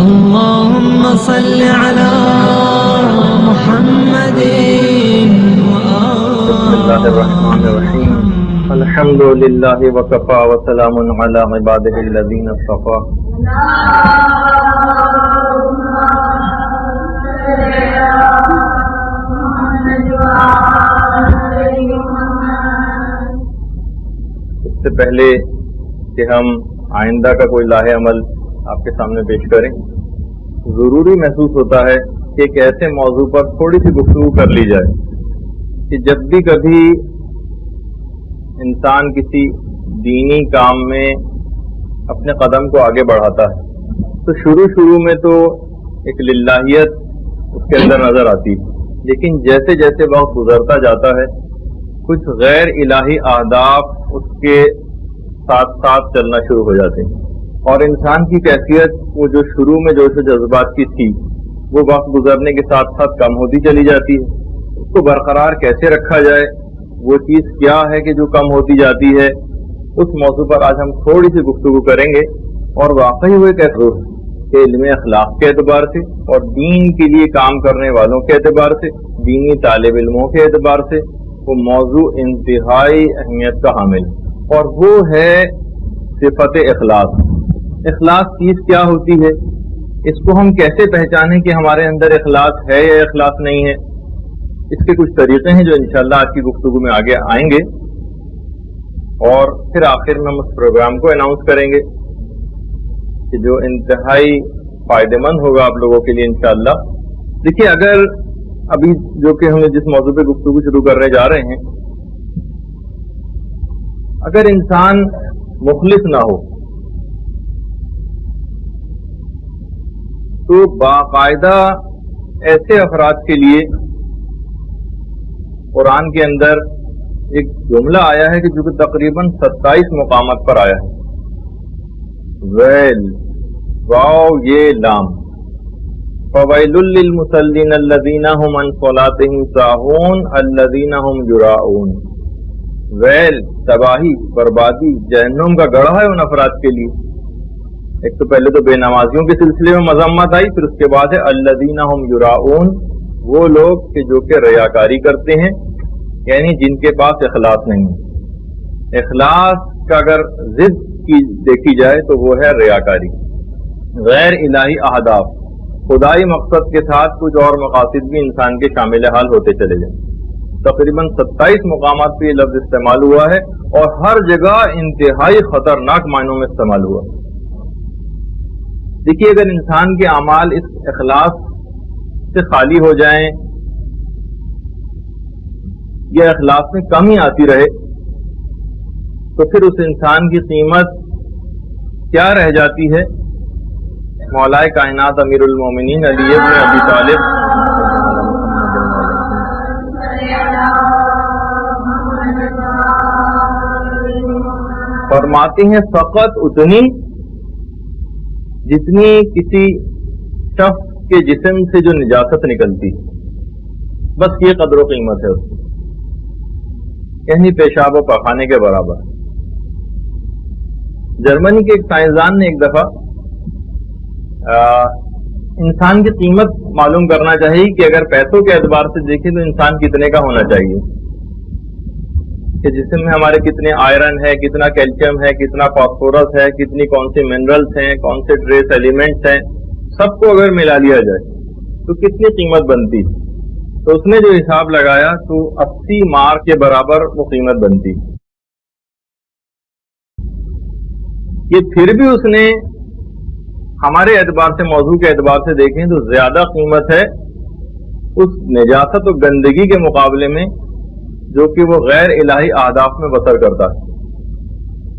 اللهم صل على محمد بسم الله الرحمن الرحيم الحمد لله وكفى وسلام على عباده الذين اصطفى اس سے پہلے کہ ہم آئندہ کا کوئی لاہ عمل آپ کے سامنے پیش کریں، ضروری محسوس ہوتا ہے کہ ایک ایسے موضوع پر تھوڑی سی گفتگو کر لی جائے کہ جب بھی کبھی انسان کسی دینی کام میں اپنے قدم کو آگے بڑھاتا ہے تو شروع میں تو ایک للہیت اس کے اندر نظر آتی ہے، لیکن جیسے جیسے وقت گزرتا جاتا ہے کچھ غیر الہی اہداف اس کے ساتھ ساتھ چلنا شروع ہو جاتے ہیں، اور انسان کی کیفیت وہ جو شروع میں جوش و جذبات کی تھی وہ وقت گزرنے کے ساتھ ساتھ کم ہوتی چلی جاتی ہے۔ اس کو برقرار کیسے رکھا جائے، وہ چیز کیا ہے کہ جو کم ہوتی جاتی ہے، اس موضوع پر آج ہم تھوڑی سی گفتگو کریں گے۔ اور واقعی وہ ایک ایسا ہے کہ علم اخلاق کے اعتبار سے اور دین کے لیے کام کرنے والوں کے اعتبار سے، دینی طالب علموں کے اعتبار سے وہ موضوع انتہائی اہمیت کا حامل، اور وہ ہے صفت اخلاص۔ اخلاص چیز کیا ہوتی ہے، اس کو ہم کیسے پہچانیں کہ ہمارے اندر اخلاص ہے یا اخلاص نہیں ہے، اس کے کچھ طریقے ہیں جو انشاءاللہ آج کی گفتگو میں آگے آئیں گے، اور پھر آخر میں ہم اس پروگرام کو اناؤنس کریں گے کہ جو انتہائی فائدہ مند ہوگا آپ لوگوں کے لیے انشاءاللہ۔ دیکھیے، اگر ابھی جو کہ ہم جس موضوع پہ گفتگو شروع کرنے جا رہے ہیں، اگر انسان مخلص نہ ہو تو باقاعدہ ایسے افراد کے لیے قرآن کے اندر ایک جملہ آیا ہے کہ جو کہ تقریباً 27 مقامات پر آیا ہے، ویل واو یہ لام، فویل للمصلین الذین هم عن صلاتهم ساہون الذین هم یراؤون۔ ویل، تباہی، بربادی، جہنم کا گڑھا ہے ان افراد کے لیے۔ ایک تو پہلے تو بے نمازیوں کے سلسلے میں مذمت آئی، پھر اس کے بعد ہے الذین هم یراؤون، وہ لوگ کہ جو کہ ریاکاری کرتے ہیں، یعنی جن کے پاس اخلاص نہیں ہے۔ اخلاص کا اگر ضد کی دیکھی جائے تو وہ ہے ریاکاری، غیر الہی اہداف، خدائی مقصد کے ساتھ کچھ اور مقاصد بھی انسان کے شامل حال ہوتے چلے جائیں۔ تقریباً 27 مقامات پہ یہ لفظ استعمال ہوا ہے، اور ہر جگہ انتہائی خطرناک معنوں میں استعمال ہوا۔ دیکھیے، اگر انسان کے اعمال اس اخلاص سے خالی ہو جائیں یا اخلاص میں کمی آتی رہے تو پھر اس انسان کی قیمت کیا رہ جاتی ہے؟ مولائے کائنات امیر المومنین علی ابن ابی طالب فرماتے ہیں فقط اتنی جتنی کسی شخص کے جسم سے جو نجاست نکلتی، بس یہ قدر و قیمت ہے اس کی، یعنی پیشاب و پخانے کے برابر۔ جرمنی کے ایک سائنسدان نے ایک دفعہ انسان کی قیمت معلوم کرنا چاہیے کہ اگر پیسوں کے اعتبار سے دیکھیں تو انسان کتنے کا ہونا چاہیے، کہ جسم میں ہمارے کتنے آئرن ہے، کتنا کیلشیم ہے، کتنا فاسفورس ہے، کتنی کون سی منرلز ہیں، کون سے ٹریس ایلیمنٹس ہیں، سب کو اگر ملا لیا جائے تو کتنی قیمت بنتی۔ تو اس نے جو حساب لگایا تو 80 مارک کے برابر وہ قیمت بنتی۔ یہ پھر بھی اس نے ہمارے اعتبار سے، موضوع کے اعتبار سے دیکھیں تو زیادہ قیمت ہے اس نجاست و گندگی کے مقابلے میں جو کہ وہ غیر الہی اہداف میں بسر کرتا ہے۔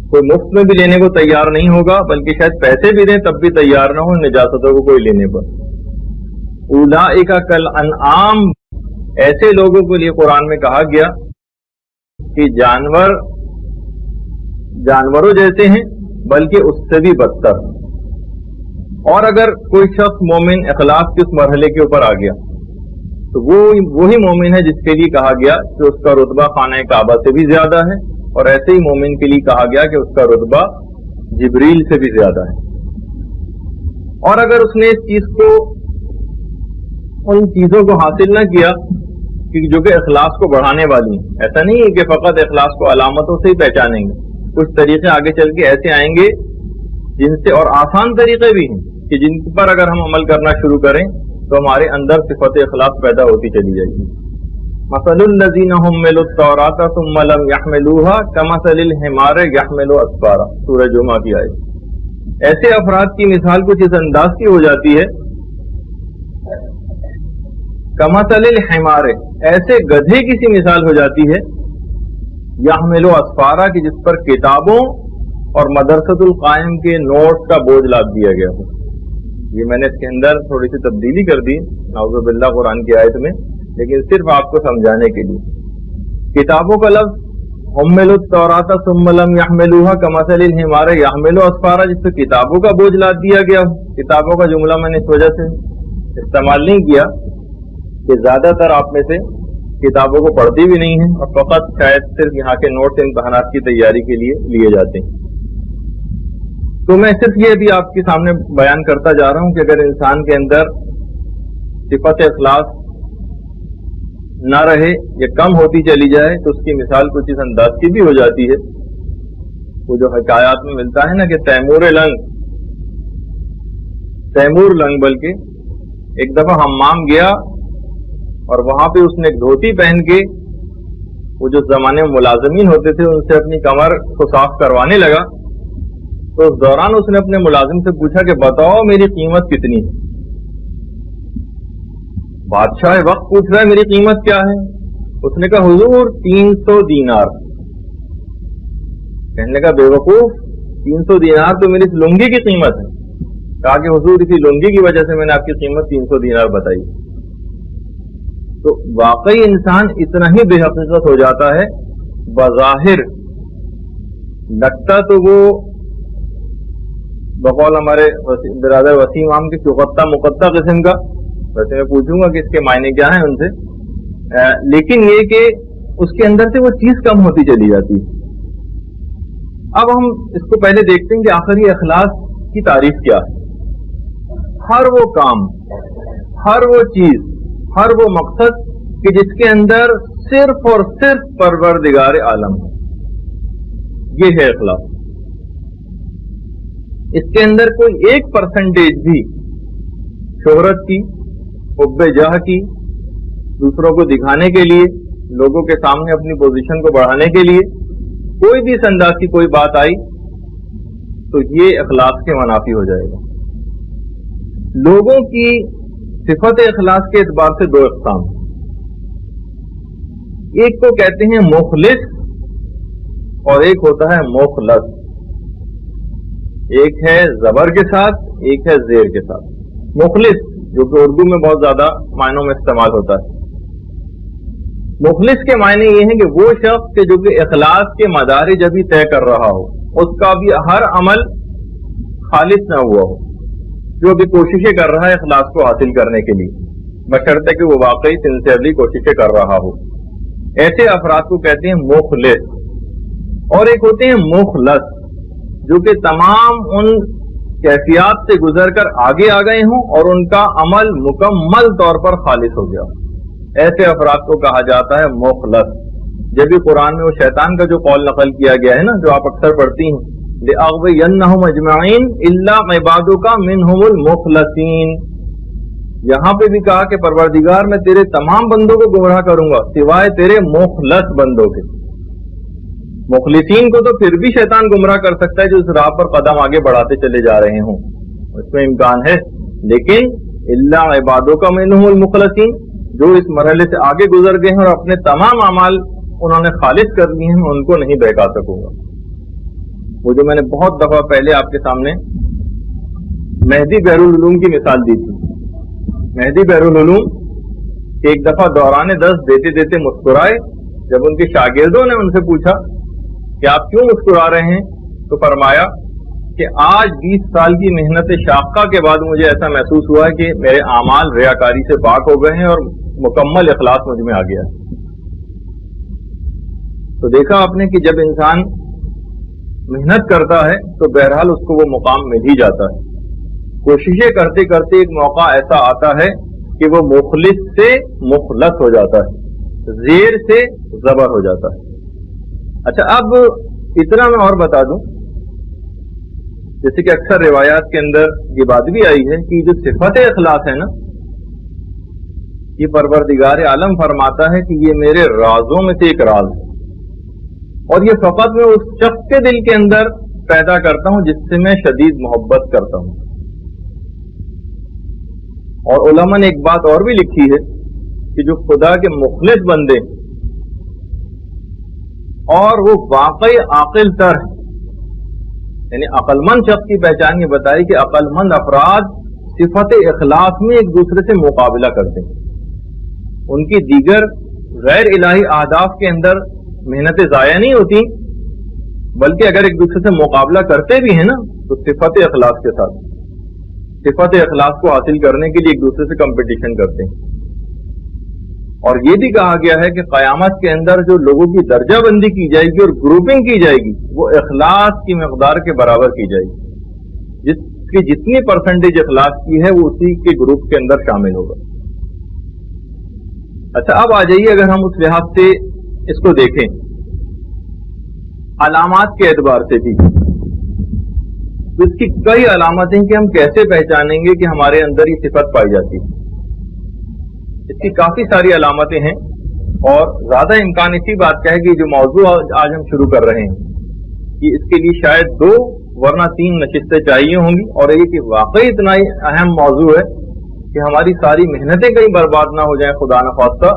کوئی مفت میں بھی لینے کو تیار نہیں ہوگا، بلکہ شاید پیسے بھی دیں تب بھی تیار نہ ہو نجاستوں کو کوئی لینے پر۔ اولئک کالانعام، ایسے لوگوں کے لیے قرآن میں کہا گیا کہ جانوروں جیسے ہیں، بلکہ اس سے بھی بدتر۔ اور اگر کوئی شخص مومن اخلاص کے اس مرحلے کے اوپر آ گیا تو وہ وہی مومن ہے جس کے لیے کہا گیا کہ اس کا رتبہ خانہ کعبہ سے بھی زیادہ ہے، اور ایسے ہی مومن کے لیے کہا گیا کہ اس کا رتبہ جبریل سے بھی زیادہ ہے۔ اور اگر اس نے اس چیز کو ان چیزوں کو حاصل نہ کیا کہ جو کہ اخلاص کو بڑھانے والی ہیں. ایسا نہیں ہے کہ فقط اخلاص کو علامتوں سے ہی پہچانیں گے, کچھ طریقے آگے چل کے ایسے آئیں گے جن سے, اور آسان طریقے بھی ہیں کہ جن پر اگر ہم عمل کرنا شروع کریں تو ہمارے اندر صفت اخلاص پیدا ہوتی چلی جائے گی. مثل الذین حملوا التوراۃ ثم لم يحملوها كمثل الحمار يحمل اسفارا, سورہ جمعہ کی آیت. ایسے افراد کی مثال کچھ اس انداز کی ہو جاتی ہے, کمثل الحمار, ایسے گدھے کی سی مثال ہو جاتی ہے, یحمل اسفارا, کی جس پر کتابوں اور مدرسۃ القائم کے نوٹ کا بوجھ لاد دیا گیا ہو. یہ میں نے اس کے اندر تھوڑی سی تبدیلی کر دی نعوذ باللہ قرآن کی آیت میں, لیکن صرف آپ کو سمجھانے کے لیے. کتابوں کا لفظ حملوا التوراۃ ثم لم يحملوها كمثل الحمار يحمل اسفارا, جس سے کتابوں کا بوجھ لاد دیا گیا. کتابوں کا جملہ میں نے اس وجہ سے استعمال نہیں کیا کہ زیادہ تر آپ میں سے کتابوں کو پڑھتی بھی نہیں ہیں اور فقط شاید صرف یہاں کے نوٹس امتحانات کی تیاری کے لیے لیے جاتے ہیں. تو میں صرف یہ بھی آپ کے سامنے بیان کرتا جا رہا ہوں کہ اگر انسان کے اندر صفت اخلاص نہ رہے یا کم ہوتی چلی جائے تو اس کی مثال کچھ اس انداز کی بھی ہو جاتی ہے. وہ جو حکایات میں ملتا ہے نا کہ تیمور لنگ بلکہ ایک دفعہ حمام گیا اور وہاں پہ اس نے ایک دھوتی پہن کے, وہ جو زمانے میں ملازمین ہوتے تھے ان سے اپنی کمر کو صاف کروانے لگا. تو اس دوران اس نے اپنے ملازم سے پوچھا کہ بتاؤ میری قیمت کتنی ہے. بادشاہ وقت پوچھ رہا ہے میری قیمت کیا ہے. اس نے کہا حضور 300 دینار. کہنے لگا بے وقوف, 300 دینار تو میری اس لنگی کی قیمت ہے. کہا کہ حضور اسی لنگی کی وجہ سے میں نے آپ کی قیمت 300 دینار بتائی. تو واقعی انسان اتنا ہی بے حقیقت ہو جاتا ہے, بظاہر لگتا تو وہ بقول ہمارے برادر وسیم عام کے چوکتا مقطع قسم کا, ویسے میں پوچھوں گا کہ اس کے معنی کیا ہیں ان سے, لیکن یہ کہ اس کے اندر سے وہ چیز کم ہوتی چلی جاتی ہے. اب ہم اس کو پہلے دیکھتے ہیں کہ آخر یہ اخلاص کی تعریف کیا ہے. ہر وہ کام, ہر وہ چیز, ہر وہ مقصد کہ جس کے اندر صرف اور صرف پروردگار عالم ہے, یہ ہے اخلاص. اس کے اندر کوئی 1% بھی شہرت کی, حب جاہ کی, دوسروں کو دکھانے کے لیے, لوگوں کے سامنے اپنی پوزیشن کو بڑھانے کے لیے کوئی بھی اس انداز کی کوئی بات آئی تو یہ اخلاص کے منافی ہو جائے گا. لوگوں کی صفت اخلاص کے اعتبار سے 2 اقسام, ایک کو کہتے ہیں مخلص اور ایک ہوتا ہے مخلص. ایک ہے زبر کے ساتھ, ایک ہے زیر کے ساتھ. مخلص جو کہ اردو میں بہت زیادہ معنوں میں استعمال ہوتا ہے. مخلص کے معنی یہ ہیں کہ وہ شخص کہ جو کہ اخلاص کے مدارج ابھی طے کر رہا ہو, اس کا بھی ہر عمل خالص نہ ہوا ہو, جو بھی کوششیں کر رہا ہے اخلاص کو حاصل کرنے کے لیے, بشرطے کہ وہ واقعی سنسیئرلی کوششیں کر رہا ہو. ایسے افراد کو کہتے ہیں مخلص. اور ایک ہوتے ہیں مخلص جو کہ تمام ان کیفیات سے گزر کر آگے آ گئے ہوں اور ان کا عمل مکمل طور پر خالص ہو گیا. ایسے افراد کو کہا جاتا ہے مخلص. جب بھی قرآن میں وہ شیطان کا جو قول نقل کیا گیا ہے نا, جو آپ اکثر پڑھتی ہیں, لِأَغْوِيَنَّهُمْ أَجْمَعِينَ إِلَّا عِبَادُكَ مِنْهُمُ الْمُخْلَصِينَ. یہاں پہ بھی کہا کہ پروردگار میں تیرے تمام بندوں کو گمراہ کروں گا سوائے تیرے مخلص بندوں کے. مخلصین کو تو پھر بھی شیطان گمراہ کر سکتا ہے جو اس راہ پر قدم آگے بڑھاتے چلے جا رہے ہوں, اس میں امکان ہے. لیکن الا عبادک منہم المخلصین, جو اس مرحلے سے آگے گزر گئے ہیں اور اپنے تمام اعمال انہوں نے خالص کر لیے ہیں, ان کو نہیں بہکا سکوں گا. وہ جو میں نے بہت دفعہ پہلے آپ کے سامنے مہدی بحر العلوم کی مثال دی تھی. مہدی بحر العلوم ایک دفعہ دوران درس دیتے دیتے مسکرائے. جب ان کے شاگردوں نے ان سے پوچھا کہ آپ کیوں مسکرا رہے ہیں, تو فرمایا کہ آج 20 سال کی محنت شاقہ کے بعد مجھے ایسا محسوس ہوا ہے کہ میرے اعمال ریاکاری سے پاک ہو گئے ہیں اور مکمل اخلاص مجھ میں آ گیا ہے. تو دیکھا آپ نے کہ جب انسان محنت کرتا ہے تو بہرحال اس کو وہ مقام مل ہی جاتا ہے. کوششیں کرتے کرتے ایک موقع ایسا آتا ہے کہ وہ مخلص سے مخلص ہو جاتا ہے، زیر سے زبر ہو جاتا ہے۔ اچھا، اب اتنا میں اور بتا دوں، جیسے کہ اکثر روایات کے اندر یہ بات بھی آئی ہے کہ جو صفت اخلاص ہے نا، یہ پروردگار عالم فرماتا ہے کہ یہ میرے رازوں میں سے ایک راز ہے، اور یہ فقط میں اس شخص کے دل کے اندر پیدا کرتا ہوں جس سے میں شدید محبت کرتا ہوں۔ اور علماء نے ایک بات اور بھی لکھی ہے کہ جو خدا کے مخلص بندے اور وہ واقعی عاقل تر ہیں، یعنی عقل مند شخص کی پہچان یہ بتائی کہ عقل مند افراد صفت اخلاص میں ایک دوسرے سے مقابلہ کرتے ہیں، ان کی دیگر غیر الہی اہداف کے اندر محنتیں ضائع نہیں ہوتی، بلکہ اگر ایک دوسرے سے مقابلہ کرتے بھی ہیں نا تو صفت اخلاص کے ساتھ، صفت اخلاص کو حاصل کرنے کے لیے ایک دوسرے سے کمپٹیشن کرتے ہیں۔ اور یہ بھی کہا گیا ہے کہ قیامت کے اندر جو لوگوں کی درجہ بندی کی جائے گی اور گروپنگ کی جائے گی وہ اخلاص کی مقدار کے برابر کی جائے گی، جس کی جتنی پرسنٹیج اخلاص کی ہے وہ اسی کے گروپ کے اندر شامل ہوگا۔ اچھا، اب آ جائیے، اگر ہم اس لحاظ سے اس کو دیکھیں علامات کے اعتبار سے بھی، تو اس کی کئی علامتیں کہ ہم کیسے پہچانیں گے کہ ہمارے اندر یہ صفت پائی جاتی ہے۔ اس کی کافی ساری علامتیں ہیں، اور زیادہ امکان اسی بات کا ہے کہ جو موضوع آج ہم شروع کر رہے ہیں کہ اس کے لیے شاید 2 ورنہ 3 نشستیں چاہیے ہوں گی، اور یہ کہ واقعی اتنا ہی اہم موضوع ہے کہ ہماری ساری محنتیں کہیں برباد نہ ہو جائیں خدا نخواستہ،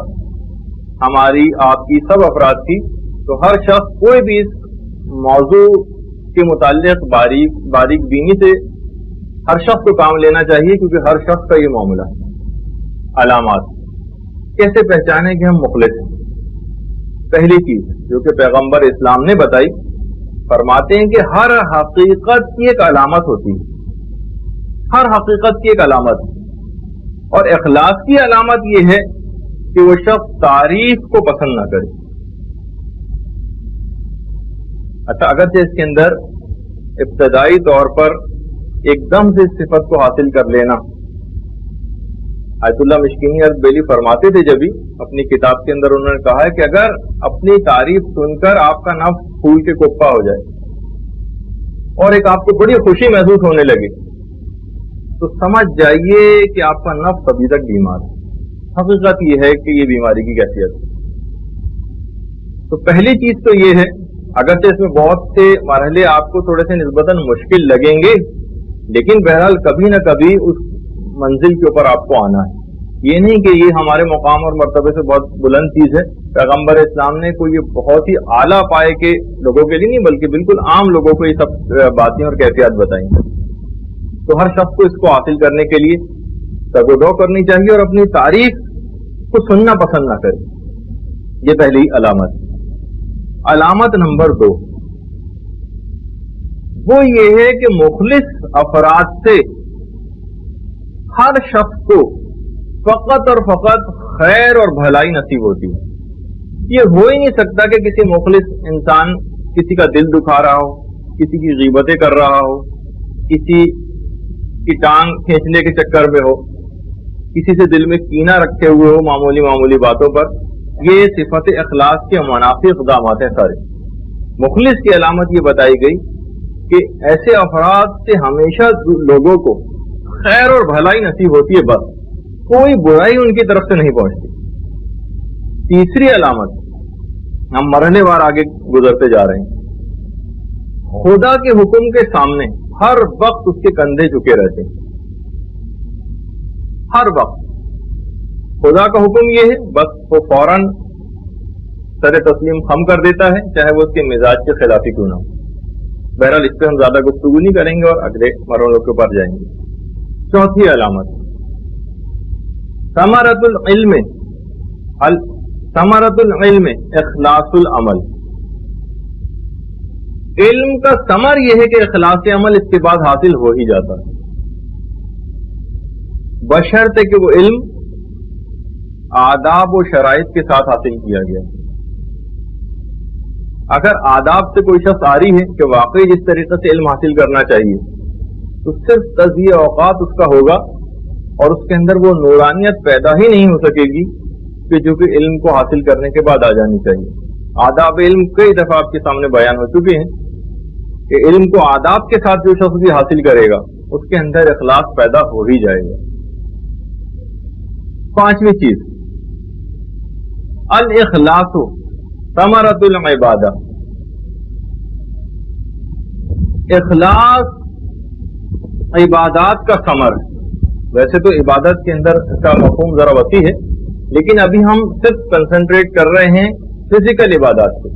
ہماری آپ کی سب افراد کی۔ تو ہر شخص کوئی بھی اس موضوع کے متعلق باریک بینی سے ہر شخص کو کام لینا چاہیے، کیونکہ ہر شخص کا یہ معاملہ ہے۔ علامات کیسے پہچانے کہ ہم مخلص ہیں؟ پہلی چیز جو کہ پیغمبر اسلام نے بتائی، فرماتے ہیں کہ ہر حقیقت کی ایک علامت ہوتی ہے، ہر حقیقت کی ایک علامت، اور اخلاص کی علامت یہ ہے کہ وہ شخص تعریف کو پسند نہ کرے۔ اچھا، اگرچہ اس کے اندر ابتدائی طور پر ایک دم سے اس صفت کو حاصل کر لینا، آیت اللہ مشکینی اربیلی فرماتے تھے جب بھی اپنی کتاب کے اندر انہوں نے کہا ہے کہ اگر اپنی تعریف سن کر آپ کا نفس پھول کے کپا ہو جائے اور ایک آپ کو بڑی خوشی محسوس ہونے لگے تو سمجھ جائیے کہ آپ کا نفس ابھی تک بیمار ہے۔ حقیقت یہ ہے کہ یہ بیماری کی کیفیت ہے۔ تو پہلی چیز تو یہ ہے، اگرچہ اس میں بہت سے مرحلے آپ کو تھوڑے سے نسبتاً مشکل لگیں گے، لیکن بہرحال کبھی نہ کبھی اس منزل کے اوپر آپ کو آنا ہے۔ یہ نہیں کہ یہ ہمارے مقام اور مرتبے سے بہت بلند چیز ہے، پیغمبر اسلام نے کوئی یہ بہت ہی اعلیٰ پائے کے لوگوں کے لیے نہیں بلکہ بالکل عام لوگوں کو یہ سب باتیں اور کیفیات بتائیں۔ تو ہر شخص کو اس کو حاصل کرنے کے لیے تگودو کرنی چاہیے اور اپنی تعریف کو سننا پسند نہ کرے۔ یہ پہلی علامت۔ علامت نمبر 2 وہ یہ ہے کہ مخلص افراد سے ہر شخص کو فقط اور فقط خیر اور بھلائی نصیب ہوتی ہے۔ یہ ہو ہی نہیں سکتا کہ کسی مخلص انسان کسی کا دل دکھا رہا ہو، کسی کی غیبتیں کر رہا ہو، کسی کی ٹانگ کھینچنے کے چکر میں ہو، کسی سے دل میں کینہ رکھے ہوئے ہو معمولی باتوں پر۔ یہ صفت اخلاص کے منافی اقدامات ہیں سارے۔ مخلص کی علامت یہ بتائی گئی کہ ایسے افراد سے ہمیشہ لوگوں کو خیر اور بھلائی نصیب ہوتی ہے، بس کوئی برائی ان کی طرف سے نہیں پہنچتی۔ تیسری علامت، ہم مرحلے وار آگے گزرتے جا رہے ہیں، خدا کے حکم کے سامنے ہر وقت اس کے کندھے جھکے رہتے ہیں۔ ہر وقت خدا کا حکم یہ ہے، بس وہ فوراً سر تسلیم خم کر دیتا ہے، چاہے وہ اس کے مزاج کے خلافی کیوں نہ ہو۔ بہرحال اس پہ ہم زیادہ گفتگو نہیں کریں گے اور اگلے مرحلوں کے اوپر جائیں گے۔ چوتھی علامت، ثمرۃ العلم اخلاص العمل۔ علم کا ثمر یہ ہے کہ اخلاص عمل اس کے بعد حاصل ہو ہی جاتا ہے، بشرطے کہ وہ علم آداب و شرائط کے ساتھ حاصل کیا گیا۔ اگر آداب سے کوئی شخص آری ہے کہ واقعی جس طریقے سے علم حاصل کرنا چاہیے تو صرف تزیہ اوقات اس کا ہوگا اور اس کے اندر وہ نورانیت پیدا ہی نہیں ہو سکے گی کہ جو کہ علم کو حاصل کرنے کے بعد آ جانی چاہیے. آداب علم کئی دفعہ آپ کے سامنے بیان ہو چکے ہیں کہ علم کو آداب کے ساتھ جو شخص بھی حاصل کرے گا اس کے اندر اخلاص پیدا ہو ہی جائے گا. پانچویں چیز الاخلاص ثمرۃ العبادہ. اخلاص عبادات کا ثمر ہے. ویسے تو عبادت کے اندر اس کا مفہوم ذرا وسیع ہے، لیکن ابھی ہم صرف کنسنٹریٹ کر رہے ہیں فزیکل عبادات پہ.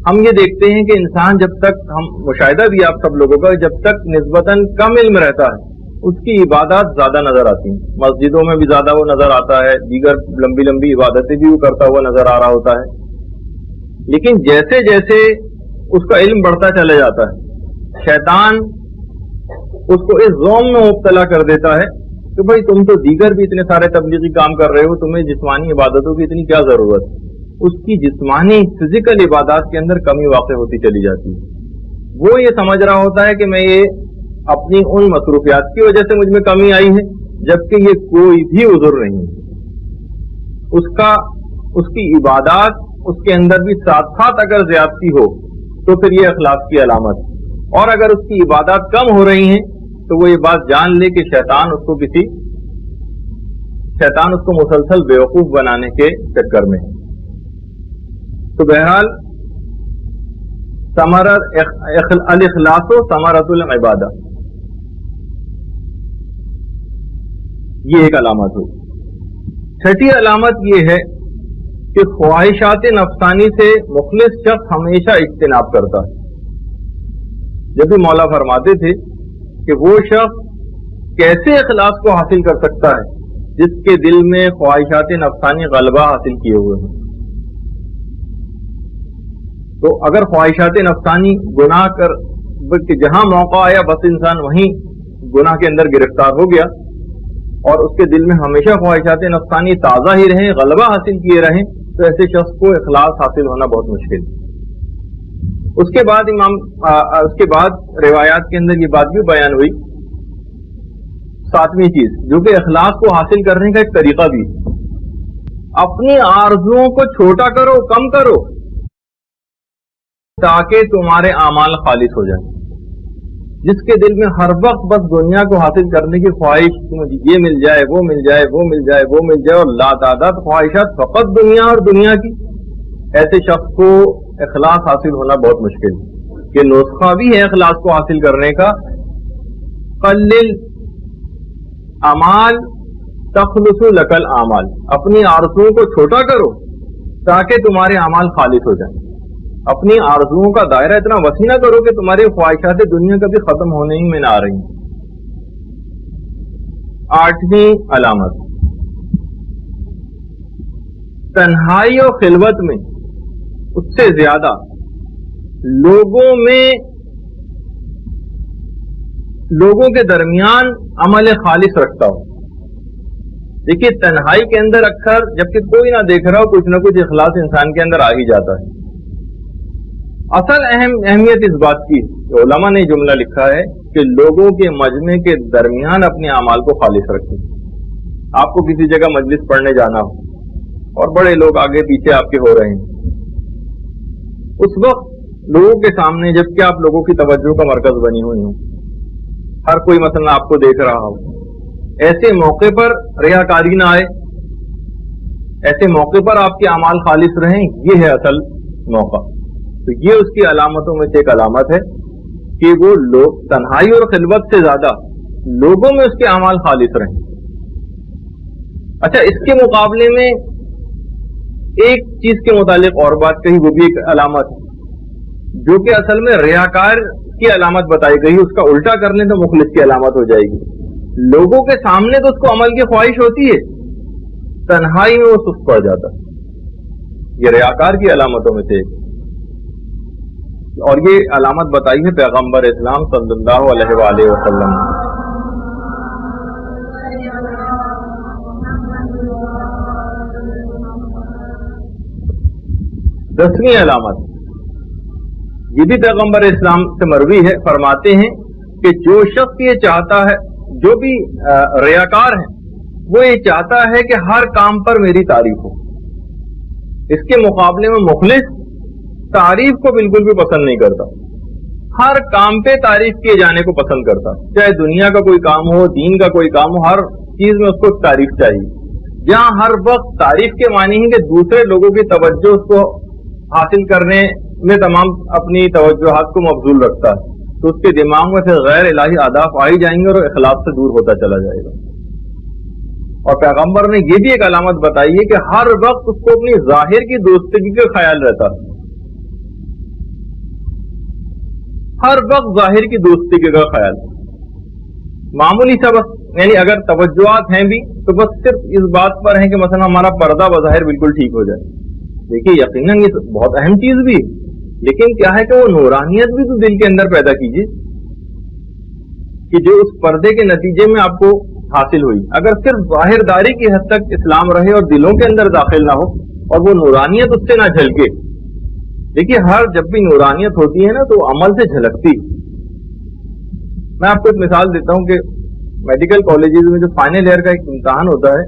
ہم یہ دیکھتے ہیں کہ انسان جب تک، ہم مشاہدہ بھی آپ سب لوگوں کا، جب تک نسبتاً کم علم رہتا ہے اس کی عبادات زیادہ نظر آتی ہیں. مسجدوں میں بھی زیادہ وہ نظر آتا ہے، دیگر لمبی لمبی عبادتیں بھی وہ کرتا ہوا نظر آ رہا ہوتا ہے. لیکن جیسے جیسے اس کا علم بڑھتا چلا جاتا ہے، شیطان اس کو اس ظلم میں مبتلا کر دیتا ہے کہ بھائی تم تو دیگر بھی اتنے سارے تبلیغی کام کر رہے ہو، تمہیں جسمانی عبادتوں کی اتنی کیا ضرورت. اس کی جسمانی فزیکل عبادات کے اندر کمی واقع ہوتی چلی جاتی ہے. وہ یہ سمجھ رہا ہوتا ہے کہ میں یہ اپنی ان مصروفیات کی وجہ سے مجھ میں کمی آئی ہے، جبکہ یہ کوئی بھی عذر نہیں. اس کی عبادات اس کے اندر بھی ساتھ ساتھ اگر زیادتی ہو تو پھر یہ اخلاص کی علامت ہے. اور اگر اس کی عبادات کم ہو رہی ہیں تو وہ یہ بات جان لے کہ شیطان اس کو مسلسل بیوقوف بنانے کے چکر میں ہے. تو بہرحال الاخلاص ثمرۃ العبادہ یہ ایک علامت ہوئی. چھٹی علامت یہ ہے کہ خواہشات نفسانی سے مخلص شخص ہمیشہ اجتناب کرتا ہے. جب بھی مولا فرماتے تھے کہ وہ شخص کیسے اخلاص کو حاصل کر سکتا ہے جس کے دل میں خواہشات نفسانی غلبہ حاصل کیے ہوئے ہیں. تو اگر خواہشات نفسانی گناہ کر کہ جہاں موقع آیا بس انسان وہیں گناہ کے اندر گرفتار ہو گیا اور اس کے دل میں ہمیشہ خواہشات نفسانی تازہ ہی رہیں، غلبہ حاصل کیے رہیں، تو ایسے شخص کو اخلاص حاصل ہونا بہت مشکل ہے. اس کے بعد روایات کے اندر یہ بات بھی بیان ہوئی. ساتویں چیز جو کہ اخلاص کو حاصل کرنے کا ایک طریقہ بھی ہے، اپنی آرزوؤں کو چھوٹا کرو، کم کرو تاکہ تمہارے اعمال خالص ہو جائیں. جس کے دل میں ہر وقت بس دنیا کو حاصل کرنے کی خواہش، یہ مل جائے، وہ مل جائے، وہ مل جائے، وہ مل جائے، اور لاتعداد خواہشات فقط دنیا اور دنیا کی، ایسے شخص کو اخلاص حاصل ہونا بہت مشکل ہے. یہ نسخہ بھی ہے اخلاص کو حاصل کرنے کا، قلل اعمال تخلص لک الاعمال. اپنی آرزوؤں کو چھوٹا کرو تاکہ تمہارے اعمال خالص ہو جائیں. اپنی آرزوؤں کا دائرہ اتنا وسیع نہ کرو کہ تمہاری خواہشات دنیا کبھی ختم ہونے ہی میں نہ آ رہی. آٹھویں علامت تنہائی و خلوت میں اس سے زیادہ لوگوں کے درمیان عمل خالص رکھتا ہو. دیکھیے تنہائی کے اندر اکثر جبکہ کوئی نہ دیکھ رہا ہو کچھ نہ کچھ اخلاص انسان کے اندر آ ہی جاتا ہے. اصل اہمیت اس بات کی کہ علماء نے جملہ لکھا ہے کہ لوگوں کے مجمع کے درمیان اپنے اعمال کو خالص رکھیں. آپ کو کسی جگہ مجلس پڑھنے جانا ہو اور بڑے لوگ آگے پیچھے آپ کے ہو رہے ہیں، اس وقت لوگوں کے سامنے جبکہ آپ لوگوں کی توجہ کا مرکز بنی ہوئی ہوں، ہر کوئی مثلا آپ کو دیکھ رہا ہو، ایسے موقع پر ریاکاری نہ آئے، ایسے موقع پر آپ کے اعمال خالص رہیں، یہ ہے اصل موقع. تو یہ اس کی علامتوں میں سے ایک علامت ہے کہ وہ لوگ تنہائی اور خلوت سے زیادہ لوگوں میں اس کے اعمال خالص رہیں. اچھا، اس کے مقابلے میں ایک چیز کے متعلق اور بات کہی، وہ بھی ایک علامت جو کہ اصل میں ریاکار کی علامت بتائی گئی، اس کا الٹا کرنے تو مخلص کی علامت ہو جائے گی. لوگوں کے سامنے تو اس کو عمل کی خواہش ہوتی ہے، تنہائی میں وہ سست پڑ جاتا. یہ ریاکار کی علامتوں میں سے ایک، اور یہ علامت بتائی ہے پیغمبر اسلام صلی اللہ علیہ وآلہ وسلم. 10ویں علامت یہ بھی پیغمبر اسلام سے مروی ہے، فرماتے ہیں کہ جو شخص یہ چاہتا ہے, جو بھی ریاکار ہے, وہ یہ چاہتا ہے کہ ہر کام پر میری تعریف ہو. اس کے مقابلے میں مخلص تعریف کو بالکل بھی پسند نہیں کرتا, ہر کام پہ تعریف کیے جانے کو پسند کرتا, چاہے دنیا کا کوئی کام ہو, دین کا کوئی کام ہو, ہر چیز میں اس کو تعریف چاہیے. جہاں ہر وقت تعریف کے معنی ہے کہ دوسرے لوگوں کی توجہ اس کو حاصل کرنے میں تمام اپنی توجہات کو مبذول رکھتا ہے, تو اس کے دماغ میں سے غیر الہی اہداف آ ہی جائیں گے اور اخلاص سے دور ہوتا چلا جائے گا. اور پیغمبر نے یہ بھی ایک علامت بتائی ہے کہ ہر وقت اس کو اپنی ظاہر کی درستگی کا خیال رہتا ہے, ہر وقت ظاہر کی درستگی کا خیال. معمولی سا بس, یعنی اگر توجہات ہیں بھی تو بس صرف اس بات پر ہیں کہ مثلا ہمارا پردہ بظاہر بالکل ٹھیک ہو جائے. دیکھیے یقیناً یہ بہت اہم چیز بھی, لیکن کیا ہے کہ وہ نورانیت بھی تو دل کے اندر پیدا کیجیے کہ جو اس پردے کے نتیجے میں آپ کو حاصل ہوئی. اگر صرف ظاہر داری کی حد تک اسلام رہے اور دلوں کے اندر داخل نہ ہو اور وہ نورانیت اس سے نہ جھلکے. دیکھیے ہر جب بھی نورانیت ہوتی ہے نا تو عمل سے جھلکتی. میں آپ کو ایک مثال دیتا ہوں کہ میڈیکل کالجز میں جو فائنل ایئر کا ایک امتحان ہوتا ہے,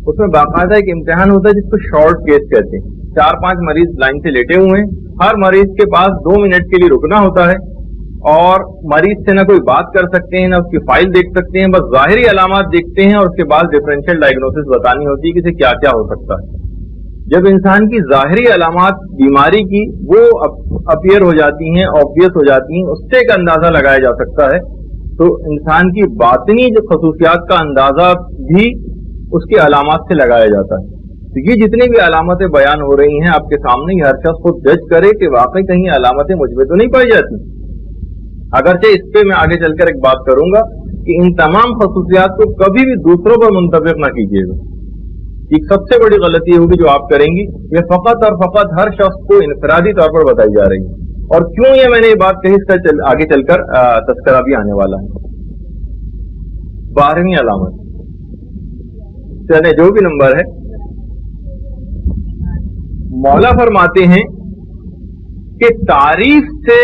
اس میں باقاعدہ ایک امتحان ہوتا ہے جس کو شارٹ کیس کہتے ہیں. 4-5 مریض لائن سے لیٹے ہوئے ہیں, ہر مریض کے پاس 2 منٹ کے لیے رکنا ہوتا ہے اور مریض سے نہ کوئی بات کر سکتے ہیں, نہ اس کی فائل دیکھ سکتے ہیں, بس ظاہری علامات دیکھتے ہیں اور اس کے بعد ڈفرینشیل ڈائگنوسس بتانی ہوتی ہے کہ اسے کیا کیا ہو سکتا ہے. جب انسان کی ظاہری علامات بیماری کی وہ اپیئر ہو جاتی ہیں, آبویس ہو جاتی ہیں, اس سے ایک اندازہ لگایا جا سکتا ہے, تو انسان کی باطنی جو خصوصیات کا اندازہ بھی اس کی علامات سے لگایا جاتا ہے. تو یہ جتنی بھی علامتیں بیان ہو رہی ہیں آپ کے سامنے, یہ ہر شخص خود جج کرے کہ واقعی کہیں علامتیں مجھ میں تو نہیں پائی جاتی. اگرچہ اس پہ میں آگے چل کر ایک بات کروں گا کہ ان تمام خصوصیات کو کبھی بھی دوسروں پر منطبق نہ کیجیے گا. ایک سب سے بڑی غلطی ہوگی جو آپ کریں گی, یہ فقط اور فقط ہر شخص کو انفرادی طور پر بتائی جا رہی ہے. اور کیوں یہ میں نے یہ بات کہی, اس کا آگے چل کر تذکرہ بھی آنے والا ہے. 12ویں علامت, چلے جو بھی نمبر ہے, مولا فرماتے ہیں کہ تعریف سے,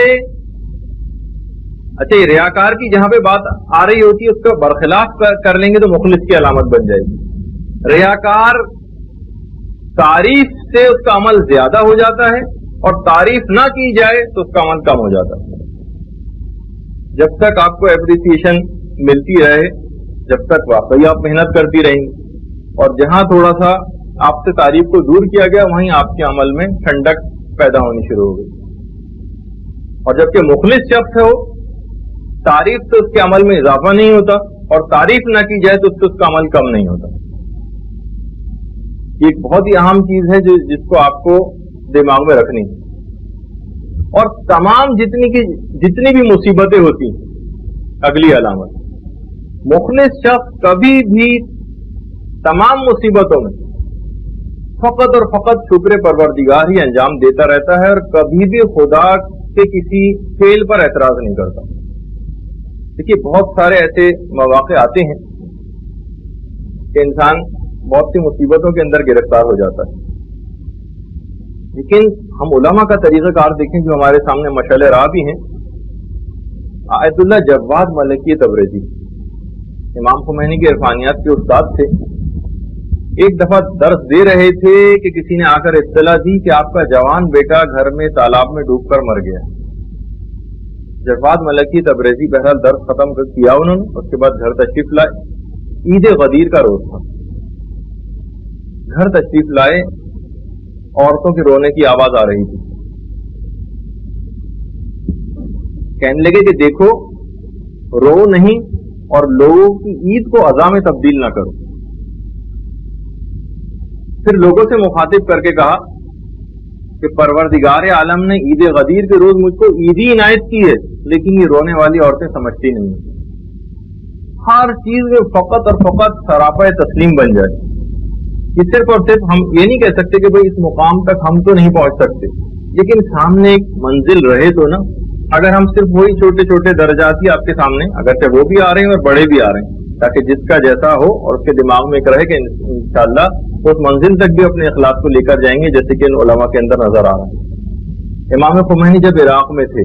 اچھا یہ ریاکار کی جہاں پہ بات آ رہی ہوتی ہے اس کا برخلاف کر لیں گے تو مخلص کی علامت بن جائے گی. ریاکار تعریف سے اس کا عمل زیادہ ہو جاتا ہے اور تعریف نہ کی جائے تو اس کا عمل کم ہو جاتا ہے. جب تک آپ کو اپریسیشن ملتی رہے, جب تک واقعی آپ محنت کرتی رہیں گی, اور جہاں تھوڑا سا آپ سے تعریف کو دور کیا گیا وہیں آپ کے عمل میں ٹھنڈک پیدا ہونی شروع ہو گئی. اور جبکہ مخلص شخص ہے, وہ تعریف سے اس کے عمل میں اضافہ نہیں ہوتا اور تعریف نہ کی جائے تو اس کا عمل کم نہیں ہوتا. یہ ایک بہت ہی اہم چیز ہے جس کو آپ کو دماغ میں رکھنی ہے. اور تمام جتنی بھی مصیبتیں ہوتی ہیں, اگلی علامت, مخلص شخص کبھی بھی تمام مصیبتوں میں فقط اور فقط شکر پروردگار ہی انجام دیتا رہتا ہے اور کبھی بھی خدا کے کسی فعل پر اعتراض نہیں کرتا. دیکھیے بہت سارے ایسے مواقع آتے ہیں کہ انسان بہت سی مصیبتوں کے اندر گرفتار ہو جاتا ہے, لیکن ہم علماء کا طریقہ کار دیکھیں جو ہمارے سامنے مشعل راہ بھی ہیں. آیت اللہ جواد ملکی تبریزی امام خمینی کے عرفانیات کے استاد تھے. ایک دفعہ درس دے رہے تھے کہ کسی نے آ کر اطلاع دی کہ آپ کا جوان بیٹا گھر میں تالاب میں ڈوب کر مر گیا. جواد ملکی تبریزی بہرحال درس ختم کیا انہوں نے, اس کے بعد گھر تشریف لائے. عید غدیر کا روز تھا. گھر تشریف لائے, عورتوں کے رونے کی آواز آ رہی تھی. کہنے لگے کہ دیکھو رو نہیں اور لوگوں کی عید کو عزا میں تبدیل نہ کرو. پھر لوگوں سے مخاطب کر کے کہا کہ پروردگار عالم نے عید غدیر کے روز مجھ کو عیدی عنایت کی ہے, لیکن یہ رونے والی عورتیں سمجھتی نہیں. ہر چیز میں فقط اور فقط سراپا تسلیم بن جائے. یہ صرف اور صرف ہم یہ نہیں کہہ سکتے کہ بھئی اس مقام تک ہم تو نہیں پہنچ سکتے, لیکن سامنے ایک منزل رہے تو نا. اگر ہم صرف وہی چھوٹے چھوٹے درجات ہی آپ کے سامنے, اگرچہ وہ بھی آ رہے ہیں اور بڑے بھی آ رہے ہیں, تاکہ جس کا جیسا ہو اور اس کے دماغ میں ایک رہے کہ انشاءاللہ اس منزل تک بھی اپنے اخلاق کو لے کر جائیں گے جیسے کہ ان علماء کے اندر نظر آ رہا ہے. امام خمینی جب عراق میں تھے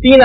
3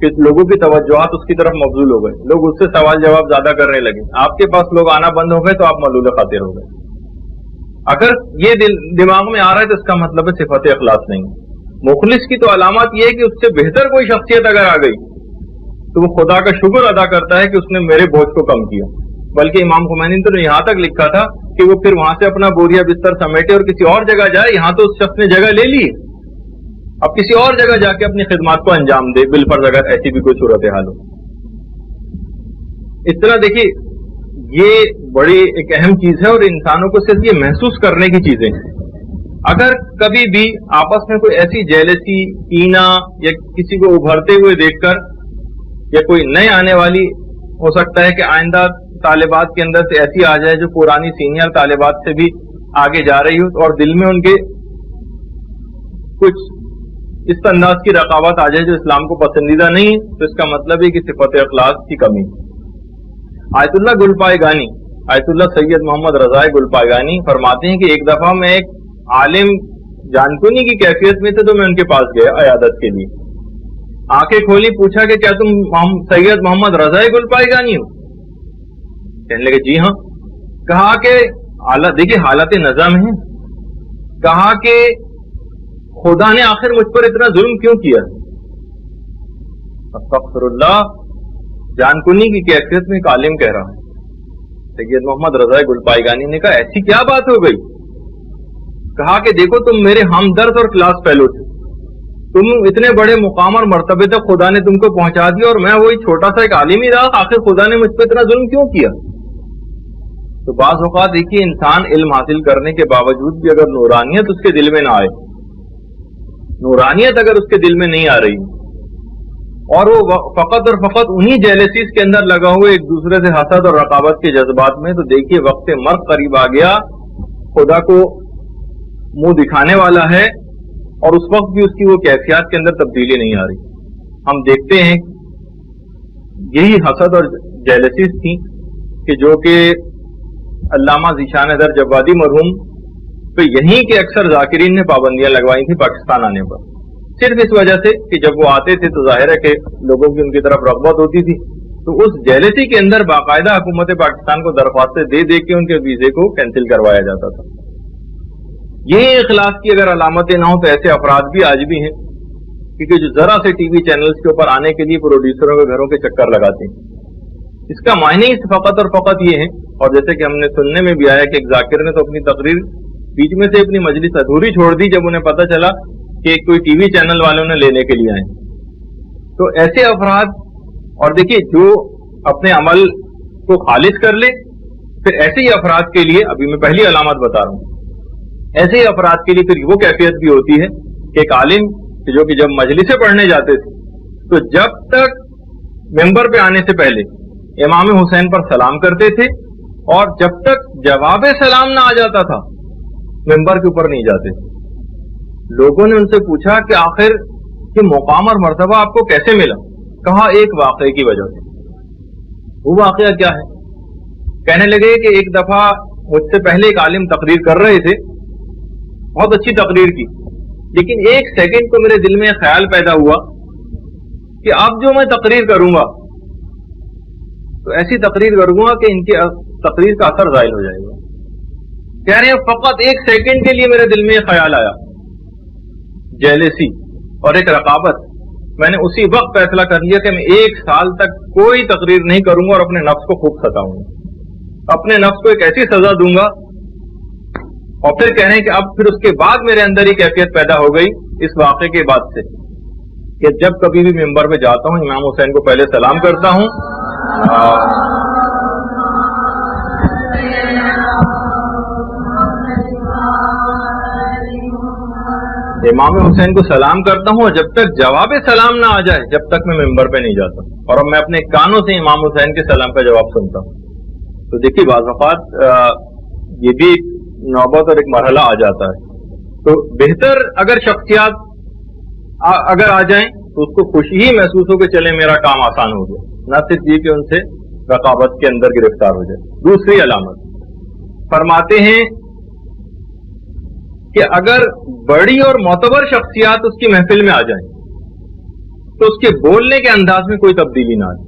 کہ لوگوں کی توجہات اس کی طرف مبذول ہو گئے, لوگ اس سے سوال جواب زیادہ کرنے لگے, آپ کے پاس لوگ آنا بند ہو گئے تو آپ ملول خاطر ہو گئے. اگر یہ دماغ میں آ رہا ہے تو اس کا مطلب ہے صفت اخلاص نہیں. مخلص کی تو علامات یہ ہے کہ اس سے بہتر کوئی شخصیت اگر آ گئی تو وہ خدا کا شکر ادا کرتا ہے کہ اس نے میرے بوجھ کو کم کیا. بلکہ امام خمینی نے تو یہاں تک لکھا تھا کہ وہ پھر وہاں سے اپنا بوریا بستر سمیٹے اور کسی اور جگہ جائے, یہاں تو اس شخص نے جگہ لے لی, اب کسی اور جگہ جا کے اپنی خدمات کو انجام دے بالفرض اگر ایسی بھی کوئی صورتحال ہو. اس طرح دیکھیے یہ بڑی ایک اہم چیز ہے اور انسانوں کو صرف یہ محسوس کرنے کی چیزیں ہیں. اگر کبھی بھی آپس میں کوئی ایسی جیلسی, کینہ یا کسی کو ابھرتے ہوئے دیکھ کر یا کوئی نئے آنے والی ہو سکتا ہے کہ آئندہ طالبات کے اندر سے ایسی آ جائے جو پرانی سینئر طالبات سے بھی آگے جا رہی ہو اور دل میں ان کے کچھ اس انداز کی رقابت آ جائے جو اسلام کو پسندیدہ نہیں ہے, تو اس کا مطلب ہے کہ صفت اخلاص کی کمی. آیت اللہ گلپائگانی, آیت اللہ سید محمد رضا گلپائگانی فرماتے ہیں کہ ایک دفعہ میں ایک عالم جانکنی کی کیفیت میں تھے تو میں ان کے پاس گیا عیادت کے لیے. آنکھیں کھولی, پوچھا کہ کیا تم سید محمد رضا گلپائگانی ہو؟ کہنے لگے جی ہاں. کہا کہ دیکھیے حالت نظم ہے, کہا کہ خدا نے آخر مجھ پر اتنا ظلم کیوں کیا؟ استغفر اللہ, جانکنی کی کیفیت میں ایک عالم کہہ رہا ہے. سید محمد رضا گلپائگانی نے کہا ایسی کیا بات ہو گئی؟ کہا کہ دیکھو تم میرے ہمدرد اور کلاس فیلو تھے, تم اتنے بڑے مقام اور مرتبے تک خدا نے تم کو پہنچا دیا اور میں وہی چھوٹا سا ایک عالم ہی رہا, آخر خدا نے مجھ پہ اتنا ظلم کیوں کیا؟ تو بعض اوقات دیکھیے انسان علم حاصل کرنے کے باوجود بھی اگر نورانیت اس کے دل میں نہ آئے, نورانیت اگر اس کے دل میں نہیں آ رہی اور وہ فقط اور فقط انہی جیلسیز کے اندر لگا ہوئے ایک دوسرے سے حسد اور رقابت کے جذبات میں, تو دیکھیے وقت مرگ قریب آ گیا, خدا کو منہ دکھانے والا ہے اور اس وقت بھی اس کی وہ کیفیات کے اندر تبدیلی نہیں آ رہی. ہم دیکھتے ہیں یہی حسد اور جیلسیز تھی کہ جو کہ علامہ ذیشان حیدر جوادی مرحوم تو یہیں کے اکثر ذاکرین نے پابندیاں لگوائی تھی پاکستان آنے پر, صرف اس وجہ سے کہ جب وہ آتے تھے تو ظاہر ہے کہ لوگوں کی ان کی طرف رغبت ہوتی تھی, تو اس جیلسی کے اندر باقاعدہ حکومت پاکستان کو درخواستیں دے دے کے ان کے ویزے کو کینسل کروایا جاتا تھا. یہ اخلاص کی اگر علامتیں نہ ہوں تو ایسے افراد بھی آج بھی ہیں کیونکہ جو ذرا سے ٹی وی چینلز کے اوپر آنے کے لیے پروڈیوسروں کے گھروں کے چکر لگاتے ہیں. اس کا معنی فقط اور فقط یہ ہے, اور جیسے کہ ہم نے سننے میں بھی آیا کہ ایک ذاکر نے تو اپنی تقریر بیچ میں سے اپنی مجلس ادھوری چھوڑ دی جب انہیں پتہ چلا کہ کوئی ٹی وی چینل والوں نے لینے کے لیے آئے. تو ایسے افراد, اور دیکھیے جو اپنے عمل کو خالص کر لے, پھر ایسے ہی افراد کے لیے ابھی میں پہلی علامت بتا رہا ہوں, ایسے ہی افراد کے لیے پھر وہ کیفیت بھی ہوتی ہے کہ ایک عالم جو کہ جب مجلسیں پڑھنے جاتے تھے تو جب تک ممبر پہ آنے سے پہلے امام حسین پر سلام کرتے تھے اور جب تک جواب سلام نہ آ جاتا تھا ممبر کے اوپر نہیں جاتے تھے. لوگوں نے ان سے پوچھا کہ آخر یہ مقام اور مرتبہ آپ کو کیسے ملا؟ کہا ایک واقعے کی وجہ سے. وہ واقعہ کیا ہے؟ کہنے لگے کہ ایک دفعہ مجھ سے پہلے ایک عالم تقریر کر رہے تھے, بہت اچھی تقریر کی, لیکن ایک سیکنڈ کو میرے دل میں خیال پیدا ہوا کہ اب جو میں تقریر کروں گا تو ایسی تقریر کروں گا کہ ان کی تقریر کا اثر زائل ہو جائے گا. کہہ رہے ہیں فقط ایک سیکنڈ کے لیے میرے دل میں یہ خیال آیا, جیلسی اور ایک رقابت. میں نے اسی وقت فیصلہ کر لیا کہ میں 1 سال تک کوئی تقریر نہیں کروں گا اور اپنے نفس کو خوب ستاؤں گا, اپنے نفس کو ایک ایسی سزا دوں گا. اور پھر کہہ رہے ہیں کہ اب پھر اس کے بعد میرے اندر یہ کیفیت پیدا ہو گئی اس واقعے کے بعد سے کہ جب کبھی بھی ممبر پہ جاتا ہوں امام حسین کو پہلے سلام کرتا ہوں, امام حسین کو سلام کرتا ہوں اور جب تک جواب سلام نہ آ جائے جب تک میں ممبر پہ نہیں جاتا, اور اب میں اپنے کانوں سے امام حسین کے سلام کا جواب سنتا ہوں. تو دیکھیے بعض اوقات یہ بھی ایک نوبت اور ایک مرحلہ آ جاتا ہے. تو بہتر اگر شخصیات اگر آ جائیں تو اس کو خوشی ہی محسوس ہو کہ چلے میرا کام آسان ہو گیا, نہ صرف یہ کہ ان سے رقابت کے اندر گرفتار ہو جائے. دوسری علامت فرماتے ہیں کہ اگر بڑی اور معتبر شخصیات اس کی محفل میں آ جائیں تو اس کے بولنے کے انداز میں کوئی تبدیلی نہ آئے،